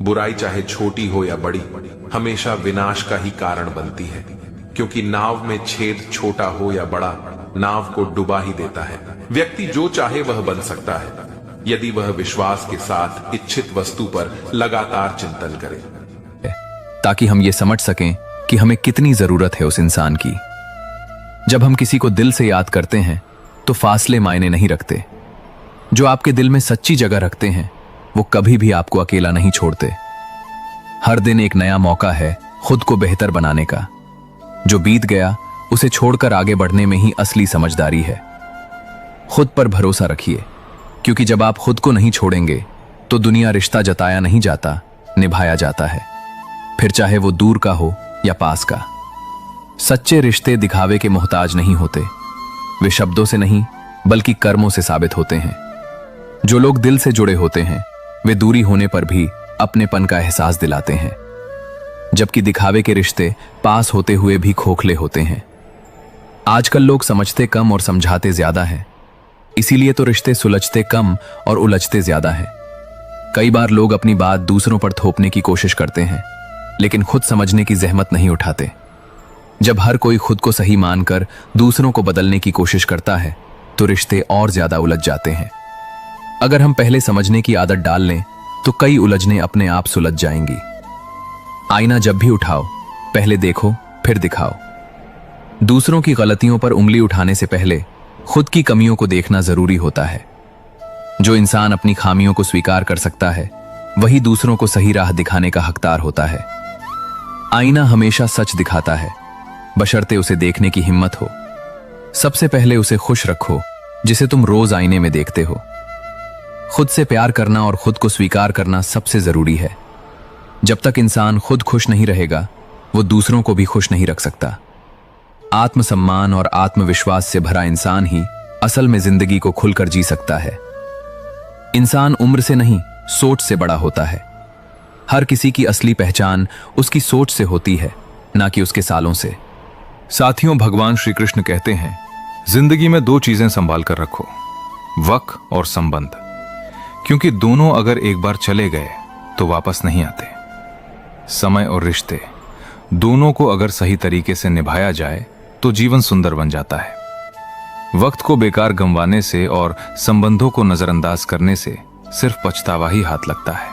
बुराई चाहे छोटी हो या बड़ी, हमेशा विनाश का ही कारण बनती है, क्योंकि नाव में छेद छोटा हो या बड़ा, नाव को डुबा ही देता है। व्यक्ति जो चाहे वह बन सकता है, यदि वह विश्वास के साथ इच्छित वस्तु पर लगातार चिंतन करे, ताकि हम ये समझ सकें कि हमें कितनी जरूरत है उस इंसान की। जब हम किसी को दिल से याद करते हैं तो फासले मायने नहीं रखते। जो आपके दिल में सच्ची जगह रखते हैं वो कभी भी आपको अकेला नहीं छोड़ते। हर दिन एक नया मौका है खुद को बेहतर बनाने का। जो बीत गया उसे छोड़कर आगे बढ़ने में ही असली समझदारी है। खुद पर भरोसा रखिए, क्योंकि जब आप खुद को नहीं छोड़ेंगे तो दुनिया रिश्ता जताया नहीं जाता, निभाया जाता है, फिर चाहे वो दूर का हो या पास का। सच्चे रिश्ते दिखावे के मोहताज नहीं होते, वे शब्दों से नहीं बल्कि कर्मों से साबित होते हैं। जो लोग दिल से जुड़े होते हैं वे दूरी होने पर भी अपनेपन का एहसास दिलाते हैं, जबकि दिखावे के रिश्ते पास होते हुए भी खोखले होते हैं। आजकल लोग समझते कम और समझाते ज्यादा हैं, इसीलिए तो रिश्ते सुलझते कम और उलझते ज्यादा हैं। कई बार लोग अपनी बात दूसरों पर थोपने की कोशिश करते हैं, लेकिन खुद समझने की जहमत नहीं उठाते। जब हर कोई खुद को सही मानकर दूसरों को बदलने की कोशिश करता है तो रिश्ते और ज्यादा उलझ जाते हैं। अगर हम पहले समझने की आदत डाल लें तो कई उलझने अपने आप सुलझ जाएंगी। आईना जब भी उठाओ पहले देखो फिर दिखाओ। दूसरों की गलतियों पर उंगली उठाने से पहले खुद की कमियों को देखना जरूरी होता है। जो इंसान अपनी खामियों को स्वीकार कर सकता है वही दूसरों को सही राह दिखाने का हकदार होता है। आईना हमेशा सच दिखाता है, बशर्ते उसे देखने की हिम्मत हो। सबसे पहले उसे खुश रखो जिसे तुम रोज आईने में देखते हो। खुद से प्यार करना और खुद को स्वीकार करना सबसे जरूरी है। जब तक इंसान खुद खुश नहीं रहेगा वो दूसरों को भी खुश नहीं रख सकता। आत्मसम्मान और आत्मविश्वास से भरा इंसान ही असल में जिंदगी को खुलकर जी सकता है। इंसान उम्र से नहीं सोच से बड़ा होता है। हर किसी की असली पहचान उसकी सोच से होती है, ना कि उसके सालों से। साथियों, भगवान श्री कृष्ण कहते हैं, जिंदगी में दो चीजें संभाल कर रखो, वक्त और संबंध, क्योंकि दोनों अगर एक बार चले गए तो वापस नहीं आते। समय और रिश्ते दोनों को अगर सही तरीके से निभाया जाए तो जीवन सुंदर बन जाता है। वक्त को बेकार गंवाने से और संबंधों को नजरअंदाज करने से सिर्फ पछतावा ही हाथ लगता है।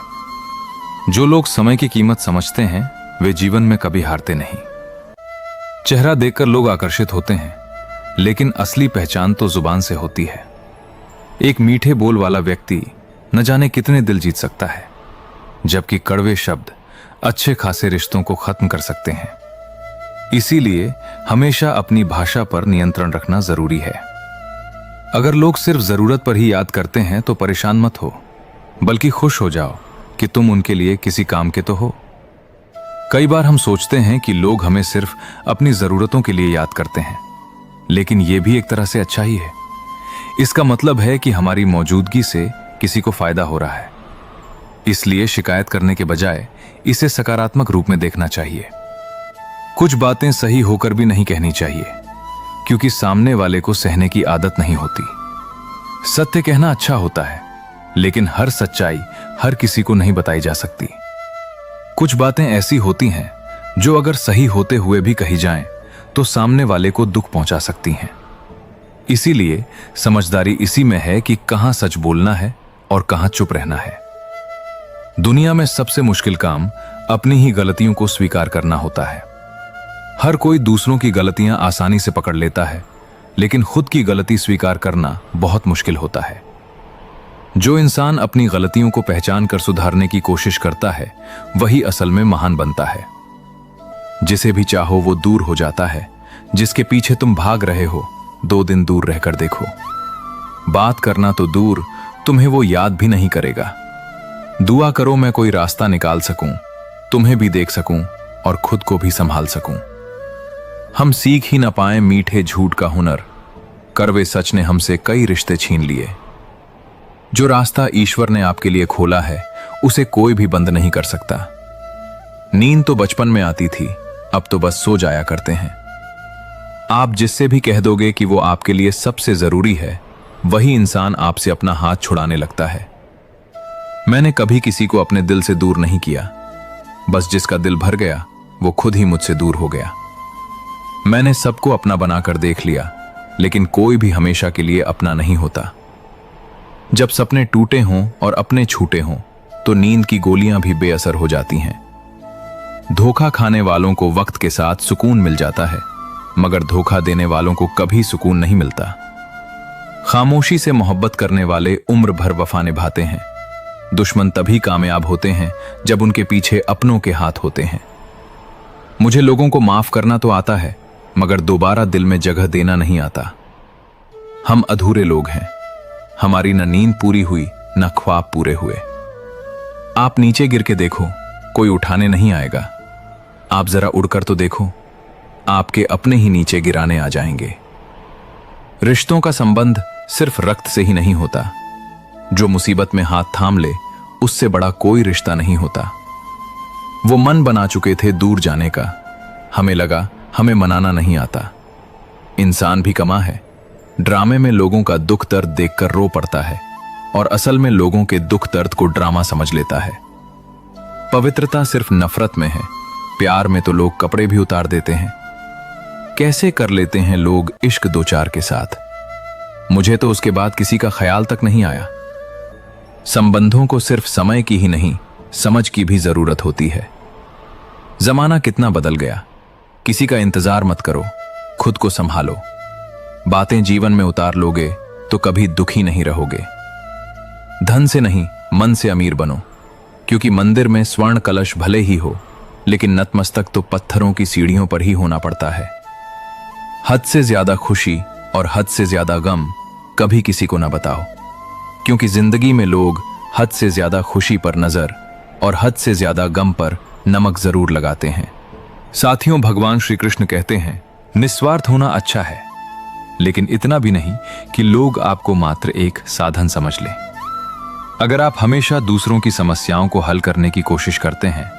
जो लोग समय की कीमत समझते हैं वे जीवन में कभी हारते नहीं। चेहरा देखकर लोग आकर्षित होते हैं, लेकिन असली पहचान तो जुबान से होती है। एक मीठे बोल वाला व्यक्ति न जाने कितने दिल जीत सकता है, जबकि कड़वे शब्द अच्छे खासे रिश्तों को खत्म कर सकते हैं। इसीलिए हमेशा अपनी भाषा पर नियंत्रण रखना जरूरी है। अगर लोग सिर्फ जरूरत पर ही याद करते हैं तो परेशान मत हो, बल्कि खुश हो जाओ कि तुम उनके लिए किसी काम के तो हो। कई बार हम सोचते हैं कि लोग हमें सिर्फ अपनी जरूरतों के लिए याद करते हैं, लेकिन यह भी एक तरह से अच्छा ही है। इसका मतलब है कि हमारी मौजूदगी से किसी को फायदा हो रहा है। इसलिए शिकायत करने के बजाय इसे सकारात्मक रूप में देखना चाहिए। कुछ बातें सही होकर भी नहीं कहनी चाहिए, क्योंकि सामने वाले को सहने की आदत नहीं होती। सत्य कहना अच्छा होता है, लेकिन हर सच्चाई हर किसी को नहीं बताई जा सकती। कुछ बातें ऐसी होती हैं जो अगर सही होते हुए भी कही जाएं तो सामने वाले को दुख पहुंचा सकती हैं। इसीलिए समझदारी इसी में है कि कहां सच बोलना है और कहां चुप रहना है। दुनिया में सबसे मुश्किल काम अपनी ही गलतियों को स्वीकार करना होता है। हर कोई दूसरों की गलतियां आसानी से पकड़ लेता है, लेकिन खुद की गलती स्वीकार करना बहुत मुश्किल होता है। जो इंसान अपनी गलतियों को पहचान कर सुधारने की कोशिश करता है वही असल में महान बनता है। जिसे भी चाहो वो दूर हो जाता है, जिसके पीछे तुम भाग रहे हो 2 दिन दूर रहकर देखो। बात करना तो दूर, तुम्हें वो याद भी नहीं करेगा। दुआ करो मैं कोई रास्ता निकाल सकूं, तुम्हें भी देख सकूं और खुद को भी संभाल सकूं। हम सीख ही ना पाए मीठे झूठ का हुनर, कड़वे सच ने हमसे कई रिश्ते छीन लिए। जो रास्ता ईश्वर ने आपके लिए खोला है उसे कोई भी बंद नहीं कर सकता। नींद तो बचपन में आती थी, अब तो बस सो जाया करते हैं। आप जिससे भी कह दोगे कि वो आपके लिए सबसे जरूरी है, वही इंसान आपसे अपना हाथ छुड़ाने लगता है। मैंने कभी किसी को अपने दिल से दूर नहीं किया, बस जिसका दिल भर गया वो खुद ही मुझसे दूर हो गया। मैंने सबको अपना बनाकर देख लिया, लेकिन कोई भी हमेशा के लिए अपना नहीं होता। जब सपने टूटे हों और अपने छूटे हों तो नींद की गोलियां भी बेअसर हो जाती हैं। धोखा खाने वालों को वक्त के साथ सुकून मिल जाता है, मगर धोखा देने वालों को कभी सुकून नहीं मिलता। खामोशी से मोहब्बत करने वाले उम्र भर वफा निभाते हैं, दुश्मन तभी कामयाब होते हैं जब उनके पीछे अपनों के हाथ होते हैं। मुझे लोगों को माफ करना तो आता है, मगर दोबारा दिल में जगह देना नहीं आता। हम अधूरे लोग हैं, हमारी न नींद पूरी हुई न ख्वाब पूरे हुए। आप नीचे गिर के देखो, कोई उठाने नहीं आएगा। आप जरा उड़कर तो देखो, आपके अपने ही नीचे गिराने आ जाएंगे। रिश्तों का संबंध सिर्फ रक्त से ही नहीं होता। जो मुसीबत में हाथ थाम ले, उससे बड़ा कोई रिश्ता नहीं होता। वो मन बना चुके थे दूर जाने का, हमें लगा हमें मनाना नहीं आता। इंसान भी कमा है, ड्रामे में लोगों का दुख दर्द देखकर रो पड़ता है और असल में लोगों के दुख दर्द को ड्रामा समझ लेता है। पवित्रता सिर्फ नफरत में है, प्यार में तो लोग कपड़े भी उतार देते हैं। कैसे कर लेते हैं लोग इश्क दो चार के साथ, मुझे तो उसके बाद किसी का ख्याल तक नहीं आया। संबंधों को सिर्फ समय की ही नहीं, समझ की भी जरूरत होती है। जमाना कितना बदल गया, किसी का इंतजार मत करो, खुद को संभालो। बातें जीवन में उतार लोगे तो कभी दुखी नहीं रहोगे। धन से नहीं, मन से अमीर बनो, क्योंकि मंदिर में स्वर्ण कलश भले ही हो, लेकिन नतमस्तक तो पत्थरों की सीढ़ियों पर ही होना पड़ता है। हद से ज्यादा खुशी और हद से ज्यादा गम कभी किसी को ना बताओ, क्योंकि जिंदगी में लोग हद से ज्यादा खुशी पर नजर और हद से ज्यादा गम पर नमक जरूर लगाते हैं। साथियों, भगवान श्री कृष्ण कहते हैं, निस्वार्थ होना अच्छा है, लेकिन इतना भी नहीं कि लोग आपको मात्र एक साधन समझ लें। अगर आप हमेशा दूसरों की समस्याओं को हल करने की कोशिश करते हैं,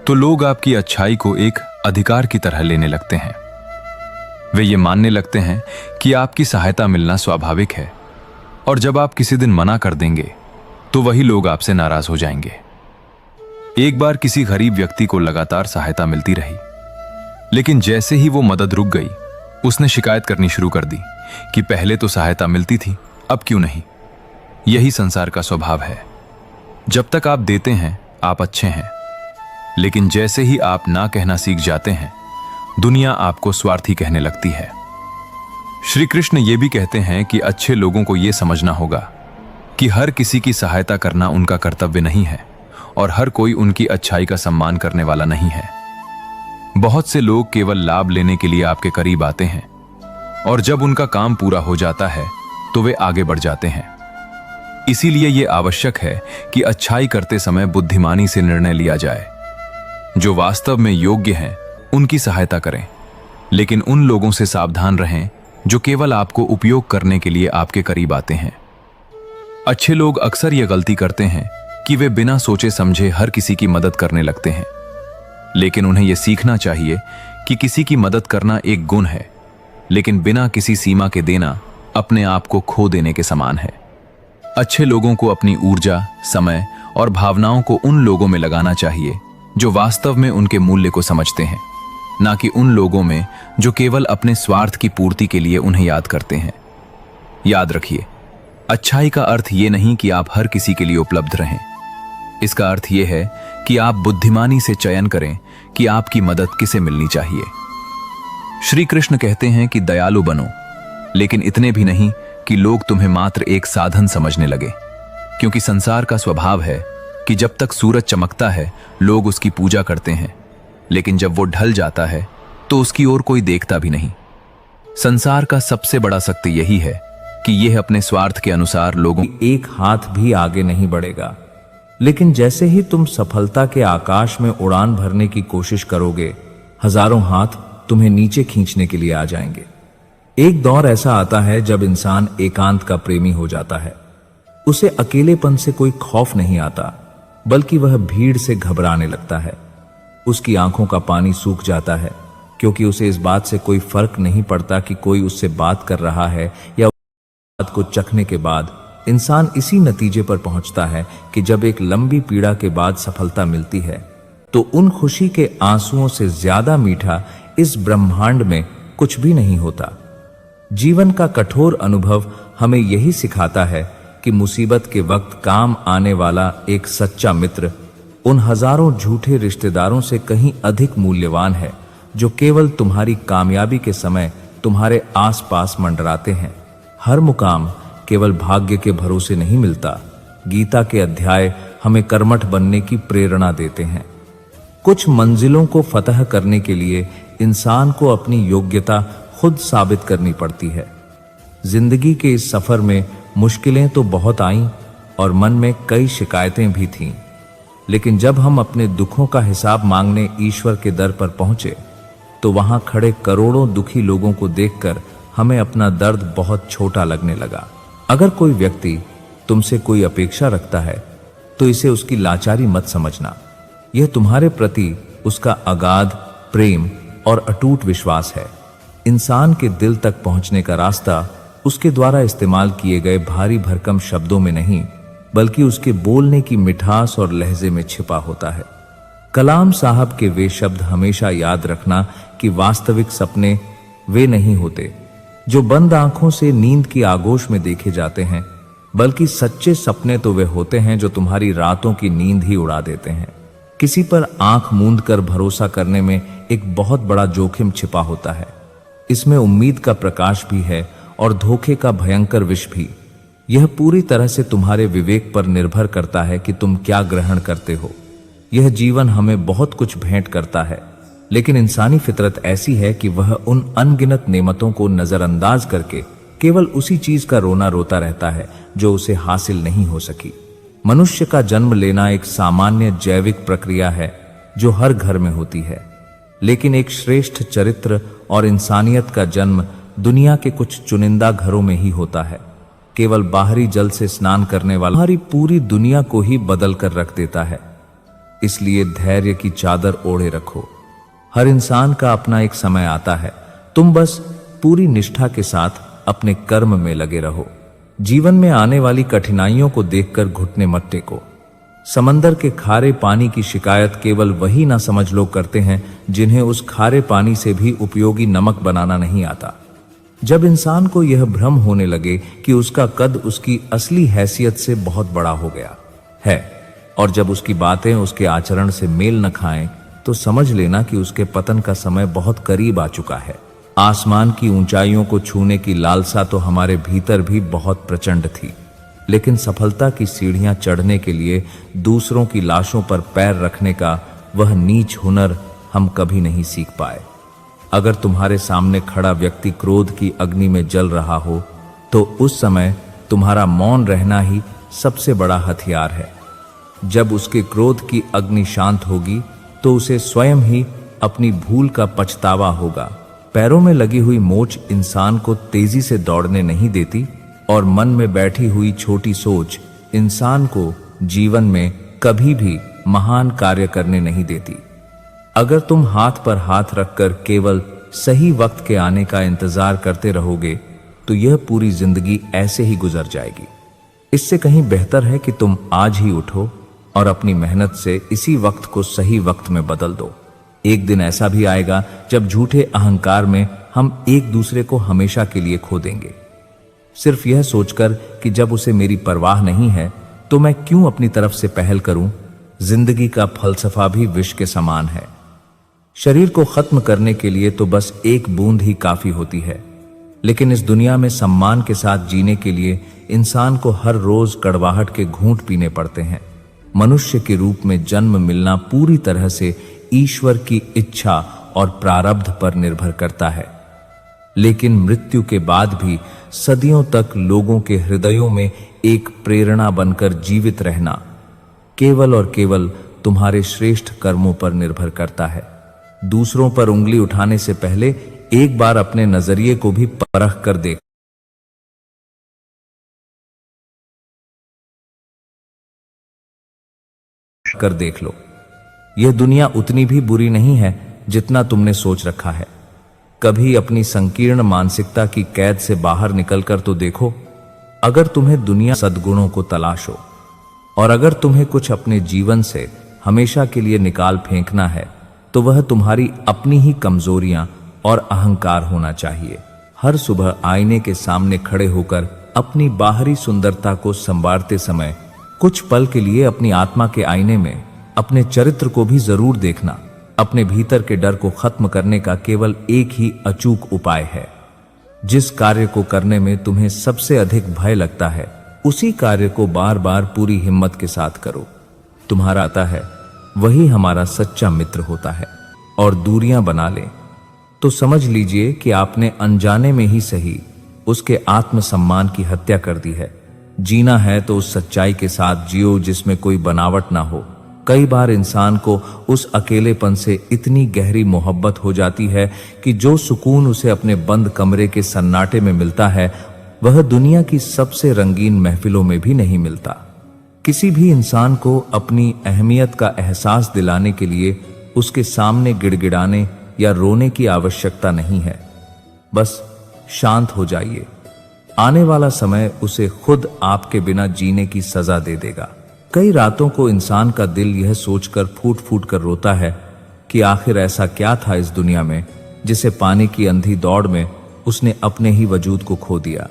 तो लोग आपकी अच्छाई को एक अधिकार की तरह लेने लगते हैं। वे ये मानने लगते हैं कि आपकी सहायता मिलना स्वाभाविक है, और जब आप किसी दिन मना कर देंगे तो वही लोग आपसे नाराज हो जाएंगे। एक बार किसी गरीब व्यक्ति को लगातार सहायता मिलती रही, लेकिन जैसे ही वो मदद रुक गई, उसने शिकायत करनी शुरू कर दी कि पहले तो सहायता मिलती थी, अब क्यों नहीं। यही संसार का स्वभाव है। जब तक आप देते हैं आप अच्छे हैं, लेकिन जैसे ही आप ना कहना सीख जाते हैं, दुनिया आपको स्वार्थी कहने लगती है। श्री कृष्ण ये भी कहते हैं कि अच्छे लोगों को यह समझना होगा कि हर किसी की सहायता करना उनका कर्तव्य नहीं है, और हर कोई उनकी अच्छाई का सम्मान करने वाला नहीं है। बहुत से लोग केवल लाभ लेने के लिए आपके करीब आते हैं, और जब उनका काम पूरा हो जाता है तो वे आगे बढ़ जाते हैं। इसीलिए यह आवश्यक है कि अच्छाई करते समय बुद्धिमानी से निर्णय लिया जाए। जो वास्तव में योग्य हैं उनकी सहायता करें, लेकिन उन लोगों से सावधान रहें जो केवल आपको उपयोग करने के लिए आपके करीब आते हैं। अच्छे लोग अक्सर यह गलती करते हैं कि वे बिना सोचे समझे हर किसी की मदद करने लगते हैं, लेकिन उन्हें यह सीखना चाहिए कि किसी की मदद करना एक गुण है, लेकिन बिना किसी सीमा के देना अपने आप को खो देने के समान है। अच्छे लोगों को अपनी ऊर्जा, समय और भावनाओं को उन लोगों में लगाना चाहिए जो वास्तव में उनके मूल्य को समझते हैं, ना कि उन लोगों में जो केवल अपने स्वार्थ की पूर्ति के लिए उन्हें याद करते हैं। याद रखिए, अच्छाई का अर्थ ये नहीं कि आप हर किसी के लिए उपलब्ध रहें। इसका अर्थ यह है कि आप बुद्धिमानी से चयन करें कि आपकी मदद किसे मिलनी चाहिए। श्री कृष्ण कहते हैं कि दयालु बनो, लेकिन इतने भी नहीं कि लोग तुम्हें मात्र एक साधन समझने लगे, क्योंकि संसार का स्वभाव है कि जब तक सूरज चमकता है लोग उसकी पूजा करते हैं, लेकिन जब वो ढल जाता है तो उसकी ओर कोई देखता भी नहीं। संसार का सबसे बड़ा सत्य यही है कि यह अपने स्वार्थ के अनुसार लोगों एक हाथ भी आगे नहीं बढ़ेगा, लेकिन जैसे ही तुम सफलता के आकाश में उड़ान भरने की कोशिश करोगे, हजारों हाथ तुम्हें नीचे खींचने के लिए आ जाएंगे। एक दौर ऐसा आता है जब इंसान एकांत का प्रेमी हो जाता है। उसे अकेलेपन से कोई खौफ नहीं आता, बल्कि वह भीड़ से घबराने लगता है। उसकी आंखों का पानी सूख जाता है, क्योंकि उसे इस बात से कोई फर्क नहीं पड़ता कि कोई उससे बात कर रहा है या बात को चखने के बाद इंसान इसी नतीजे पर पहुंचता है कि जब एक लंबी पीड़ा के बाद सफलता मिलती है, तो उन खुशी के आंसुओं से ज्यादा मीठा इस ब्रह्मांड में कुछ भी नहीं होता। जीवन का कठोर अनुभव हमें यही सिखाता है कि मुसीबत के वक्त काम आने वाला एक सच्चा मित्र उन हजारों झूठे रिश्तेदारों से कहीं अधिक मूल्यवान है जो केवल तुम्हारी कामयाबी के समय तुम्हारे आसपास मंडराते हैं। हर मुकाम केवल भाग्य के भरोसे नहीं मिलता, गीता के अध्याय हमें कर्मठ बनने की प्रेरणा देते हैं। कुछ मंजिलों को फतह करने के लिए इंसान को अपनी योग्यता खुद साबित करनी पड़ती है। जिंदगी के इस सफर में मुश्किलें तो बहुत आईं और मन में कई शिकायतें भी थीं, लेकिन जब हम अपने दुखों का हिसाब मांगने ईश्वर के दर पर पहुंचे तो वहां खड़े करोड़ों दुखी लोगों को देखकर हमें अपना दर्द बहुत छोटा लगने लगा। अगर कोई व्यक्ति तुमसे कोई अपेक्षा रखता है तो इसे उसकी लाचारी मत समझना। यह तुम्हारे प्रति उसका अगाध प्रेम और अटूट विश्वास है। इंसान के दिल तक पहुंचने का रास्ता उसके द्वारा इस्तेमाल किए गए भारी भरकम शब्दों में नहीं, बल्कि उसके बोलने की मिठास और लहजे में छिपा होता है। कलाम साहब के वे शब्द हमेशा याद रखना कि वास्तविक सपने वे नहीं होते जो बंद आंखों से नींद की आगोश में देखे जाते हैं, बल्कि सच्चे सपने तो वे होते हैं जो तुम्हारी रातों की नींद ही उड़ा देते हैं। किसी पर आंख मूंद कर भरोसा करने में एक बहुत बड़ा जोखिम छिपा होता है। इसमें उम्मीद का प्रकाश भी है और धोखे का भयंकर विष भी। यह पूरी तरह से तुम्हारे विवेक पर निर्भर करता है कि तुम क्या ग्रहण करते हो। यह जीवन हमें बहुत कुछ भेंट करता है, लेकिन इंसानी फितरत ऐसी है कि वह उन अनगिनत नेमतों को नजरअंदाज करके केवल उसी चीज का रोना रोता रहता है जो उसे हासिल नहीं हो सकी। मनुष्य का जन्म लेना एक सामान्य जैविक प्रक्रिया है जो हर घर में होती है, लेकिन एक श्रेष्ठ चरित्र और इंसानियत का जन्म दुनिया के कुछ चुनिंदा घरों में ही होता है। केवल बाहरी जल से स्नान करने वाला हमारी पूरी दुनिया को ही बदल कर रख देता है। इसलिए धैर्य की चादर ओढ़े रखो। हर इंसान का अपना एक समय आता है। तुम बस पूरी निष्ठा के साथ अपने कर्म में लगे रहो। जीवन में आने वाली कठिनाइयों को देखकर घुटने मत टेको। समंदर के खारे पानी की शिकायत केवल वही ना समझ लोग करते हैं जिन्हें उस खारे पानी से भी उपयोगी नमक बनाना नहीं आता। जब इंसान को यह भ्रम होने लगे कि उसका कद उसकी असली हैसियत से बहुत बड़ा हो गया है और जब उसकी बातें उसके आचरण से मेल न खाएं, तो समझ लेना कि उसके पतन का समय बहुत करीब आ चुका है। आसमान की ऊंचाइयों को छूने की लालसा तो हमारे भीतर भी बहुत प्रचंड थी, लेकिन सफलता की सीढ़ियां चढ़ने के लिए दूसरों की लाशों पर पैर रखने का वह नीच हुनर हम कभी नहीं सीख पाए। अगर तुम्हारे सामने खड़ा व्यक्ति क्रोध की अग्नि में जल रहा हो, तो उस समय तुम्हारा मौन रहना ही सबसे बड़ा हथियार है। जब उसके क्रोध की अग्नि शांत होगी तो उसे स्वयं ही अपनी भूल का पछतावा होगा। पैरों में लगी हुई मोच इंसान को तेजी से दौड़ने नहीं देती और मन में बैठी हुई छोटी सोच इंसान को जीवन में कभी भी महान कार्य करने नहीं देती। अगर तुम हाथ पर हाथ रखकर केवल सही वक्त के आने का इंतजार करते रहोगे तो यह पूरी जिंदगी ऐसे ही गुजर जाएगी। इससे कहीं बेहतर है कि तुम आज ही उठो और अपनी मेहनत से इसी वक्त को सही वक्त में बदल दो। एक दिन ऐसा भी आएगा जब झूठे अहंकार में हम एक दूसरे को हमेशा के लिए खो देंगे, सिर्फ यह सोचकर कि जब उसे मेरी परवाह नहीं है तो मैं क्यों अपनी तरफ से पहल करूं। जिंदगी का फलसफा भी विष के समान है। शरीर को खत्म करने के लिए तो बस एक बूंद ही काफी होती है, लेकिन इस दुनिया में सम्मान के साथ जीने के लिए इंसान को हर रोज कड़वाहट के घूंट पीने पड़ते हैं। मनुष्य के रूप में जन्म मिलना पूरी तरह से ईश्वर की इच्छा और प्रारब्ध पर निर्भर करता है, लेकिन मृत्यु के बाद भी सदियों तक लोगों के हृदयों में एक प्रेरणा बनकर जीवित रहना केवल और केवल तुम्हारे श्रेष्ठ कर्मों पर निर्भर करता है। दूसरों पर उंगली उठाने से पहले एक बार अपने नजरिए को भी परख कर देख लो। यह दुनिया उतनी भी बुरी नहीं है जितना तुमने सोच रखा है। कभी अपनी संकीर्ण मानसिकता की कैद से बाहर निकलकर तो देखो। अगर तुम्हें दुनिया सद्गुणों को तलाश हो और अगर तुम्हें कुछ अपने जीवन से हमेशा के लिए निकाल फेंकना है तो वह तुम्हारी अपनी ही कमजोरियां और अहंकार होना चाहिए। हर सुबह आईने के सामने खड़े होकर अपनी बाहरी सुंदरता को संवारते समय कुछ पल के लिए अपनी आत्मा के आईने में अपने चरित्र को भी जरूर देखना। अपने भीतर के डर को खत्म करने का केवल एक ही अचूक उपाय है। जिस कार्य को करने में तुम्हें सबसे अधिक भय लगता है उसी कार्य को बार बार पूरी हिम्मत के साथ करो। तुम्हारा आता है वही हमारा सच्चा मित्र होता है। और दूरियां बना ले तो समझ लीजिए कि आपने अनजाने में ही सही उसके आत्मसम्मान की हत्या कर दी है। जीना है तो उस सच्चाई के साथ जियो जिसमें कोई बनावट ना हो। कई बार इंसान को उस अकेलेपन से इतनी गहरी मोहब्बत हो जाती है कि जो सुकून उसे अपने बंद कमरे के सन्नाटे में मिलता है वह दुनिया की सबसे रंगीन महफिलों में भी नहीं मिलता। किसी भी इंसान को अपनी अहमियत का एहसास दिलाने के लिए उसके सामने गिड़गिड़ाने या रोने की आवश्यकता नहीं है। बस शांत हो जाइए। आने वाला समय उसे खुद आपके बिना जीने की सजा दे देगा। कई रातों को इंसान का दिल यह सोचकर फूट फूट कर रोता है कि आखिर ऐसा क्या था इस दुनिया में जिसे पाने की अंधी दौड़ में उसने अपने ही वजूद को खो दिया।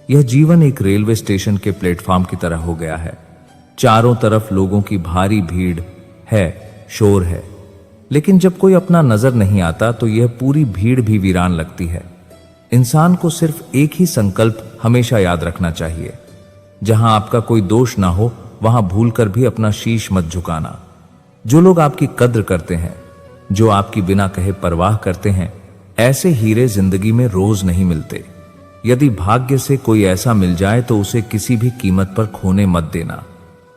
यह जीवन एक रेलवे स्टेशन के प्लेटफॉर्म की तरह हो गया है। चारों तरफ लोगों की भारी भीड़ है, शोर है, लेकिन जब कोई अपना नजर नहीं आता तो यह पूरी भीड़ भी वीरान लगती है। इंसान को सिर्फ एक ही संकल्प हमेशा याद रखना चाहिए, जहां आपका कोई दोष ना हो वहां भूलकर भी अपना शीश मत झुकाना। जो लोग आपकी कद्र करते हैं, जो आपकी बिना कहे परवाह करते हैं, ऐसे हीरे जिंदगी में रोज नहीं मिलते। यदि भाग्य से कोई ऐसा मिल जाए तो उसे किसी भी कीमत पर खोने मत देना।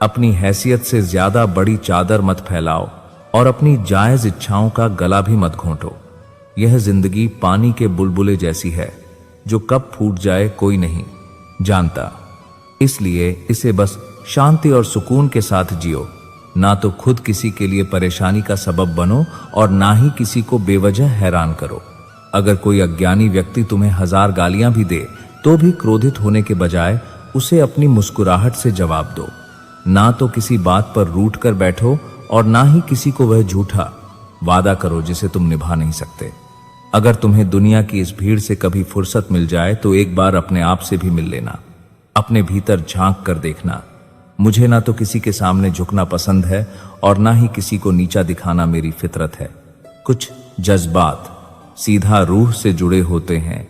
अपनी हैसियत से ज्यादा बड़ी चादर मत फैलाओ और अपनी जायज इच्छाओं का गला भी मत घोंटो। यह जिंदगी पानी के बुलबुले जैसी है, जो कब फूट जाए कोई नहीं जानता। इसलिए इसे बस शांति और सुकून के साथ जियो। ना तो खुद किसी के लिए परेशानी का सबब बनो और ना ही किसी को बेवजह हैरान करो। अगर कोई अज्ञानी व्यक्ति तुम्हें 1000 गालियां भी दे तो भी क्रोधित होने के बजाय उसे अपनी मुस्कुराहट से जवाब दो। ना तो किसी बात पर रूठ कर बैठो और ना ही किसी को वह झूठा वादा करो जिसे तुम निभा नहीं सकते। अगर तुम्हें दुनिया की इस भीड़ से कभी फुर्सत मिल जाए तो एक बार अपने आप से भी मिल लेना। अपने भीतर झांक कर देखना। मुझे ना तो किसी के सामने झुकना पसंद है और ना ही किसी को नीचा दिखाना मेरी फितरत है। कुछ जज्बात सीधा रूह से जुड़े होते हैं,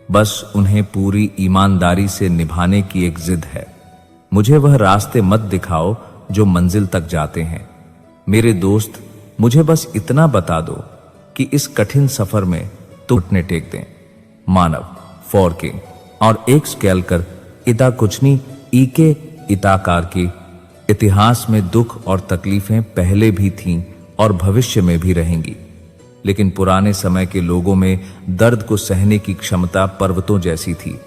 बस उन्हें पूरी ईमानदारी से निभाने की एक जिद है। मुझे वह रास्ते मत दिखाओ जो मंजिल तक जाते हैं। मेरे दोस्त, मुझे बस इतना बता दो कि इस कठिन सफर में घुटने टेक दें। मानव, फॉरकिंग और एक स्केल कर इता कुचनी ईके इताकार की इतिहास में दुख और तकलीफें पहले भी थीं और भविष्य में भी रहेंगी, लेकिन पुराने समय के लोगों में दर्द को सहने की क्षमता पर्वतों जैसी थी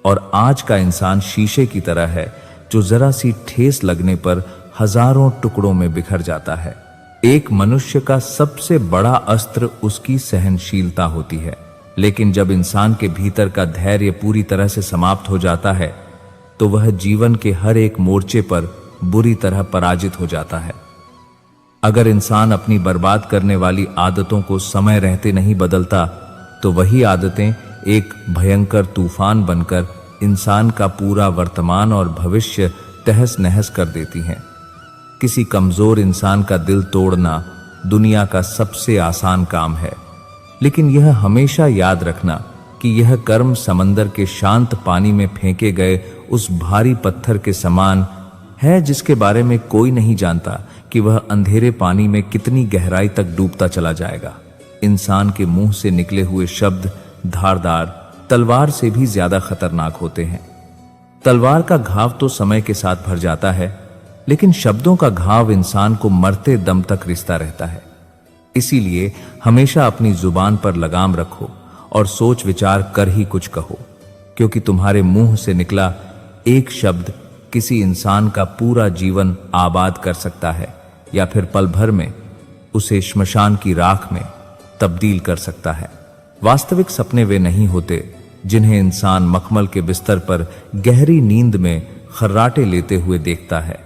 और आज का इंसान शीशे की तरह है जो जरा सी ठेस लगने पर हजारों टुकड़ों में बिखर जाता है। एक मनुष्य का सबसे बड़ा अस्त्र उसकी सहनशीलता होती है, लेकिन जब इंसान के भीतर का धैर्य पूरी तरह से समाप्त हो जाता है तो वह जीवन के हर एक मोर्चे पर बुरी तरह पराजित हो जाता है। अगर इंसान अपनी बर्बाद करने वाली आदतों को समय रहते नहीं बदलता तो वही आदतें एक भयंकर तूफान बनकर इंसान का पूरा वर्तमान और भविष्य तहस नहस कर देती हैं। किसी कमजोर इंसान का दिल तोड़ना दुनिया का सबसे आसान काम है, लेकिन यह हमेशा याद रखना कि यह कर्म समंदर के शांत पानी में फेंके गए उस भारी पत्थर के समान है जिसके बारे में कोई नहीं जानता कि वह अंधेरे पानी में कितनी गहराई तक डूबता चला जाएगा। इंसान के मुंह से निकले हुए शब्द धारदार तलवार से भी ज्यादा खतरनाक होते हैं। तलवार का घाव तो समय के साथ भर जाता है, लेकिन शब्दों का घाव इंसान को मरते दम तक रिश्ता रहता है। इसीलिए हमेशा अपनी जुबान पर लगाम रखो और सोच विचार कर ही कुछ कहो, क्योंकि तुम्हारे मुंह से निकला एक शब्द किसी इंसान का पूरा जीवन आबाद कर सकता है या फिर पल भर में उसे श्मशान की राख में तब्दील कर सकता है। वास्तविक सपने वे नहीं होते जिन्हें इंसान मखमल के बिस्तर पर गहरी नींद में खर्राटे लेते हुए देखता है।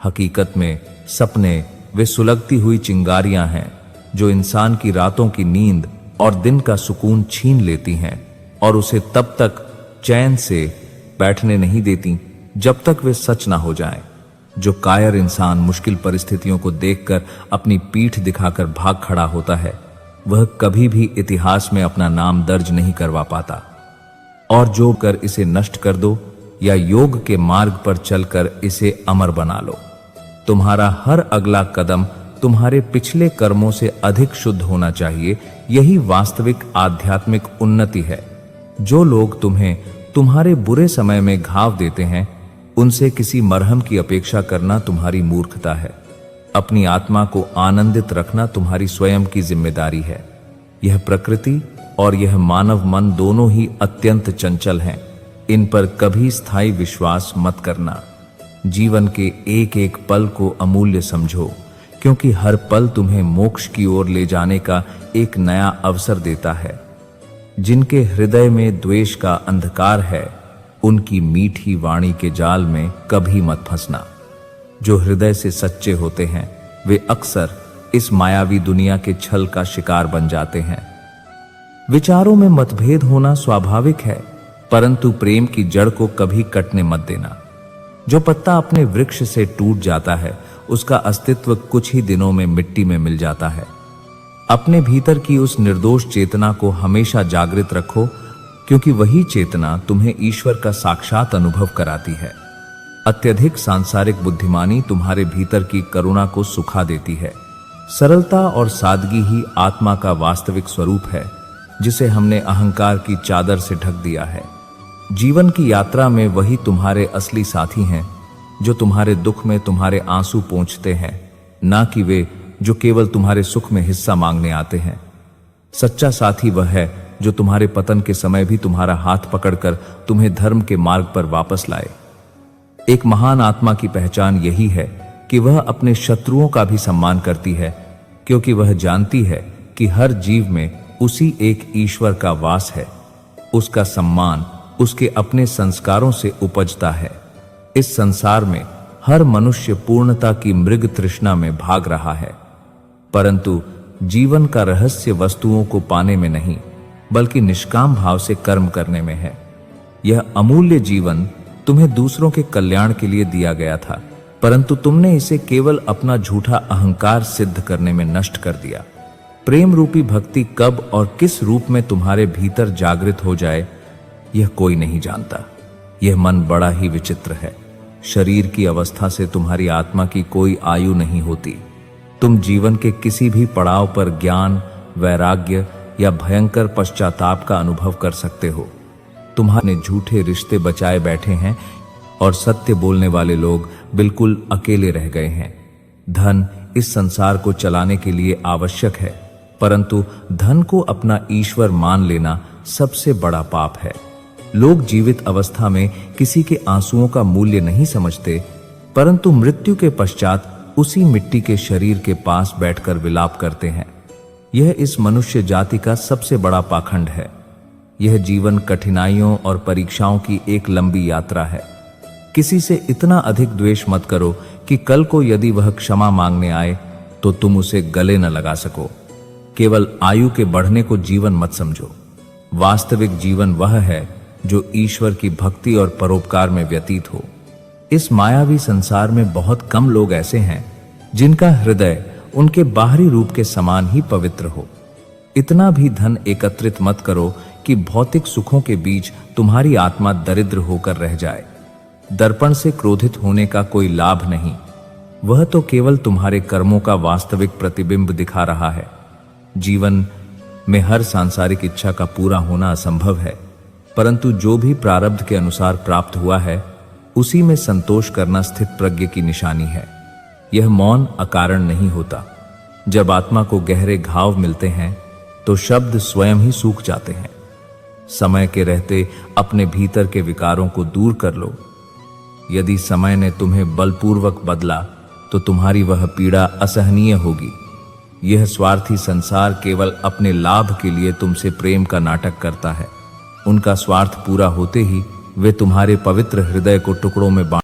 हकीकत में सपने वे सुलगती हुई चिंगारियां हैं जो इंसान की रातों की नींद और दिन का सुकून छीन लेती हैं और उसे तब तक चैन से बैठने नहीं देती जब तक वे सच ना हो जाएं। जो कायर इंसान मुश्किल परिस्थितियों को देखकर अपनी पीठ दिखाकर भाग खड़ा होता है वह कभी भी इतिहास में अपना नाम दर्ज नहीं करवा पाता, और जो कर इसे नष्ट कर दो या योग के मार्ग पर चलकर इसे अमर बना लो। तुम्हारा हर अगला कदम तुम्हारे पिछले कर्मों से अधिक शुद्ध होना चाहिए। यही वास्तविक आध्यात्मिक उन्नति है। जो लोग तुम्हें तुम्हारे बुरे समय में घाव देते हैं, उनसे किसी मरहम की अपेक्षा करना तुम्हारी मूर्खता है। अपनी आत्मा को आनंदित रखना तुम्हारी स्वयं की जिम्मेदारी है। यह प्रकृति और यह मानव मन दोनों ही अत्यंत चंचल हैं। इन पर कभी स्थायी विश्वास मत करना। जीवन के एक एक पल को अमूल्य समझो, क्योंकि हर पल तुम्हें मोक्ष की ओर ले जाने का एक नया अवसर देता है। जिनके हृदय में द्वेष का अंधकार है, उनकी मीठी वाणी के जाल में कभी मत फंसना। जो हृदय से सच्चे होते हैं, वे अक्सर इस मायावी दुनिया के छल का शिकार बन जाते हैं। विचारों में मतभेद होना स्वाभाविक है, परंतु प्रेम की जड़ को कभी कटने मत देना। जो पत्ता अपने वृक्ष से टूट जाता है, उसका अस्तित्व कुछ ही दिनों में मिट्टी में मिल जाता है। अपने भीतर की उस निर्दोष चेतना को हमेशा जागृत रखो, क्योंकि वही चेतना तुम्हें ईश्वर का साक्षात अनुभव कराती है। अत्यधिक सांसारिक बुद्धिमानी तुम्हारे भीतर की करुणा को सुखा देती है। सरलता और सादगी ही आत्मा का वास्तविक स्वरूप है, जिसे हमने अहंकार की चादर से ढक दिया है। जीवन की यात्रा में वही तुम्हारे असली साथी हैं, जो तुम्हारे दुख में तुम्हारे आंसू पोंछते हैं, ना कि वे जो केवल तुम्हारे सुख में हिस्सा मांगने आते हैं। सच्चा साथी वह है जो तुम्हारे पतन के समय भी तुम्हारा हाथ पकड़कर तुम्हें धर्म के मार्ग पर वापस लाए। एक महान आत्मा की पहचान यही है कि वह अपने शत्रुओं का भी सम्मान करती है, क्योंकि वह जानती है कि हर जीव में उसी एक ईश्वर का वास है। उसका सम्मान उसके अपने संस्कारों से उपजता है। इस संसार में हर मनुष्य पूर्णता की मृग तृष्णा में भाग रहा है, परंतु जीवन का रहस्य वस्तुओं को पाने में नहीं, बल्कि निष्काम भाव से कर्म करने में है। यह अमूल्य जीवन तुम्हें दूसरों के कल्याण के लिए दिया गया था, परंतु तुमने इसे केवल अपना झूठा अहंकार सिद्ध करने में नष्ट कर दिया। प्रेम रूपी भक्ति कब और किस रूप में तुम्हारे भीतर जागृत हो जाए, यह कोई नहीं जानता। यह मन बड़ा ही विचित्र है। शरीर की अवस्था से तुम्हारी आत्मा की कोई आयु नहीं होती। तुम जीवन के किसी भी पड़ाव पर ज्ञान, वैराग्य या भयंकर पश्चाताप का अनुभव कर सकते हो। तुम्हारे झूठे रिश्ते बचाए बैठे हैं और सत्य बोलने वाले लोग बिल्कुल अकेले रह गए हैं। धन इस संसार को चलाने के लिए आवश्यक है, परंतु धन को अपना ईश्वर मान लेना सबसे बड़ा पाप है। लोग जीवित अवस्था में किसी के आंसुओं का मूल्य नहीं समझते, परंतु मृत्यु के पश्चात उसी मिट्टी के शरीर के पास बैठकर विलाप करते हैं। यह इस मनुष्य जाति का सबसे बड़ा पाखंड है। यह जीवन कठिनाइयों और परीक्षाओं की एक लंबी यात्रा है। किसी से इतना अधिक द्वेष मत करो कि कल को यदि वह क्षमा मांगने आए तो तुम उसे गले न लगा सको। केवल आयु के बढ़ने को जीवन मत समझो। वास्तविक जीवन वह है जो ईश्वर की भक्ति और परोपकार में व्यतीत हो। इस मायावी संसार में बहुत कम लोग ऐसे हैं जिनका हृदय उनके बाहरी रूप के समान ही पवित्र हो। इतना भी धन एकत्रित मत करो कि भौतिक सुखों के बीच तुम्हारी आत्मा दरिद्र होकर रह जाए। दर्पण से क्रोधित होने का कोई लाभ नहीं। वह तो केवल तुम्हारे कर्मों का वास्तविक प्रतिबिंब दिखा रहा है। जीवन में हर सांसारिक इच्छा का पूरा होना असंभव है, परंतु जो भी प्रारब्ध के अनुसार प्राप्त हुआ है, उसी में संतोष करना स्थित प्रज्ञ की निशानी है। यह मौन अकारण नहीं होता। जब आत्मा को गहरे घाव मिलते हैं तो शब्द स्वयं ही सूख जाते हैं। समय के रहते अपने भीतर के विकारों को दूर कर लो। यदि समय ने तुम्हें बलपूर्वक बदला तो तुम्हारी वह पीड़ा असहनीय होगी। यह स्वार्थी संसार केवल अपने लाभ के लिए तुमसे प्रेम का नाटक करता है। उनका स्वार्थ पूरा होते ही वे तुम्हारे पवित्र हृदय को टुकड़ों में बांट